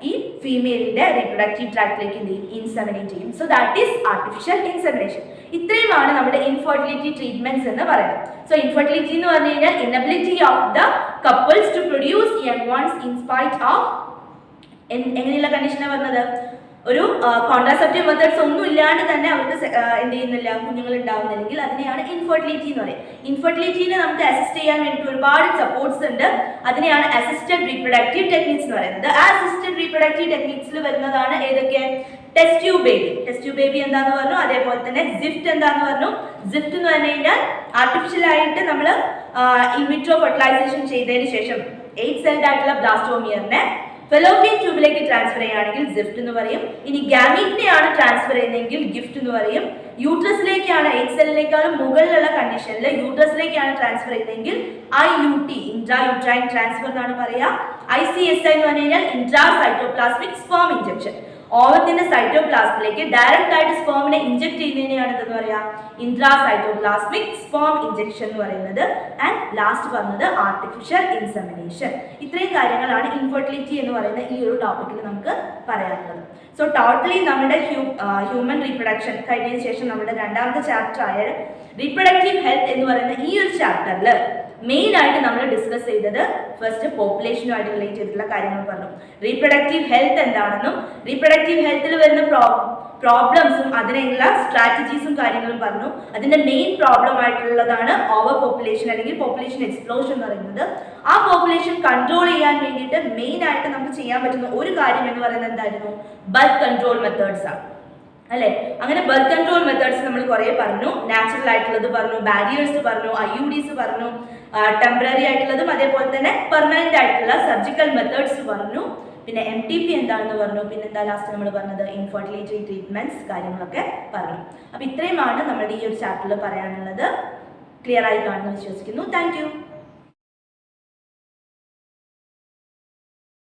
S1: ഈ ഫീമെയിലിന്റെ റീപ്രൊഡക്റ്റീവ് ട്രാക്റ്റിലേക്ക് എന്ത് ചെയ്യും, ഇൻസെമിനേറ്റ് ചെയ്യും. So that is artificial insemination. ഇത്രയുമാണ് നമ്മുടെ ഇൻഫെർട്ടിലിറ്റി ട്രീറ്റ്മെന്റ്സ് എന്ന് പറയുന്നത്. സോ ഇൻഫെർട്ടിലിറ്റി എന്ന് പറഞ്ഞു കഴിഞ്ഞാൽ inability of the couples to produce young ones in spite of എങ്ങനെയുള്ള കണ്ടീഷനാണ് പറഞ്ഞത്, ഒരു കോൺട്രാസെപ്റ്റീവ് മെത്തേഡ്സ് ഒന്നും ഇല്ലാണ്ട് തന്നെ അവർക്ക് എന്ത് ചെയ്യുന്നില്ല, കുഞ്ഞുങ്ങൾ ഉണ്ടാവുന്നില്ലെങ്കിൽ അതിനെയാണ് ഇൻഫെർട്ടിലിറ്റി എന്ന് പറയുന്നത്. ഇൻഫെർട്ടിലിറ്റിനെ നമുക്ക് അസിസ്റ്റ് ചെയ്യാൻ വേണ്ടിയിട്ട് ഒരുപാട് സപ്പോർട്ട്സ് ഉണ്ട്. അതിനെയാണ് അസിസ്റ്റഡ് റീപ്രൊഡക്റ്റീവ് ടെക്നിക്സ് എന്ന് പറയുന്നത്. ആ അസിസ്റ്റഡ് റീപ്രൊഡക്റ്റീവ് ടെക്നിക്സിൽ വരുന്നതാണ് ഏതൊക്കെ, test tube baby. Test tube baby എന്താന്ന് പറഞ്ഞു, അതേപോലെ തന്നെ സിഫ്റ്റ് എന്താന്ന് പറഞ്ഞു. സിഫ്റ്റ് എന്ന് പറഞ്ഞു കഴിഞ്ഞാൽ ആർട്ടിഫിഷ്യൽ ആയിട്ട് നമ്മൾ ഇൻവിട്രോ ഫെർട്ടിലൈസേഷൻ ചെയ്തതിന് ശേഷം 8 സെൽഡ് ആയിട്ടുള്ള ബ്ലാസ്റ്റോമിയറിനെ ഫെലോപ്പിയൻ ട്യൂബിലേക്ക് ട്രാൻസ്ഫർ ചെയ്യുകയാണെങ്കിൽ സിഫ്റ്റ് എന്ന് പറയും. ഇനി ഗാമീറ്റിനെയാണ് ട്രാൻസ്ഫർ ചെയ്യുന്നതെങ്കിൽ ഗിഫ്റ്റ് എന്ന് പറയും. യൂട്രസിലേക്കാണ് 8 സെല്ലിനേക്കാളും മുകളിലുള്ള കണ്ടീഷനിൽ യൂട്രസിലേക്കാണ് ട്രാൻസ്ഫർ ചെയ്യുന്നതെങ്കിൽ IUT ഇൻട്രാ യൂട്രൈൻ ട്രാൻസ്ഫർ എന്നാണ് പറയുക. ICSI എന്ന് പറഞ്ഞു കഴിഞ്ഞാൽ ഇൻട്രാ സൈറ്റോപ്ലാസ്മിക് സ്പേം ഇഞ്ചക്ഷൻ. ഓവത്തിന്റെ സൈറ്റോപ്ലാസ്മിലേക്ക് ഡയറക്റ്റ് ആയിട്ട് സ്പേമിനെ ഇഞ്ചക്ട് ചെയ്യുന്നതിനെയാണ് എന്തെന്ന് പറയാ, ഇൻട്രാ സൈറ്റോപ്ലാസ്മിക് സ്പേം ഇഞ്ചക്ഷൻ എന്ന് പറയുന്നത്. ആൻഡ് ലാസ്റ്റ് പറഞ്ഞത് ആർട്ടിഫിഷ്യൽ ഇൻസെമിനേഷൻ. ഇത്രയും കാര്യങ്ങളാണ് ഇൻഫെർട്ടിലിറ്റി എന്ന് പറയുന്ന ഈ ഒരു ടോപ്പിക്കിൽ നമുക്ക് പറയാനുള്ളത്. സോ ടോട്ടലി നമ്മുടെ ഹ്യൂമൻ റീപ്രൊഡക്ഷൻ കഴിഞ്ഞതിന് ശേഷം നമ്മുടെ രണ്ടാമത്തെ ചാപ്റ്റർ ആയ റീപ്രൊഡക്റ്റീവ് ഹെൽത്ത് എന്ന് പറയുന്ന ഈ ഒരു ചാപ്റ്ററിൽ മെയിൻ ആയിട്ട് നമ്മൾ ഡിസ്കസ് ചെയ്തത് ഫസ്റ്റ് പോപ്പുലേഷനുമായിട്ട് റിലേറ്റ് ചെയ്തിട്ടുള്ള കാര്യങ്ങൾ പറഞ്ഞു. റീപ്രൊഡക്റ്റീവ് ഹെൽത്ത് എന്താണെന്നും റീപ്രൊഡക്റ്റീവ് ഹെൽത്തിൽ വരുന്ന പ്രോബ്ലംസും അതിനുള്ള സ്ട്രാറ്റജീസും കാര്യങ്ങളും പറഞ്ഞു. അതിന്റെ മെയിൻ പ്രോബ്ലം ആയിട്ടുള്ളതാണ് ഓവർ പോപ്പുലേഷൻ അല്ലെങ്കിൽ പോപ്പുലേഷൻ എക്സ്പ്ലോഷൻ എന്ന് പറയുന്നത്. ആ പോപ്പുലേഷൻ കൺട്രോൾ ചെയ്യാൻ വേണ്ടിയിട്ട് മെയിൻ ആയിട്ട് നമുക്ക് ചെയ്യാൻ പറ്റുന്ന ഒരു കാര്യം എന്ന് പറയുന്നത് എന്തായിരുന്നു, ബൾക്ക് കൺട്രോൾ മെത്തേഡ്സ് ആണ് അല്ലെ. അങ്ങനെ ബർക്ക് കൺട്രോൾ മെത്തേഡ്സ് നമ്മൾ കുറേ പറഞ്ഞു. നാച്ചുറൽ ആയിട്ടുള്ളത് പറഞ്ഞു, ബാരിയേഴ്സ് പറഞ്ഞു, IUDs പറഞ്ഞു, ടെമ്പററി ആയിട്ടുള്ളതും അതേപോലെ തന്നെ പെർമനന്റ് ആയിട്ടുള്ള സർജിക്കൽ മെത്തേഡ്സ് പറഞ്ഞു. പിന്നെ MTP എന്താണെന്ന് പറഞ്ഞു. പിന്നെ എന്താ ലാസ്റ്റ് നമ്മൾ പറഞ്ഞത്, ഇൻഫെർട്ടിലിറ്റി ട്രീറ്റ്മെന്റ്സ് കാര്യങ്ങളൊക്കെ പറഞ്ഞു. അപ്പൊ ഇത്രയുമാണ് നമ്മുടെ ഈ ഒരു ചാപ്റ്ററിൽ പറയാനുള്ളത്. ക്ലിയർ ആയി കാണുമെന്ന് വിശ്വസിക്കുന്നു. Thank you.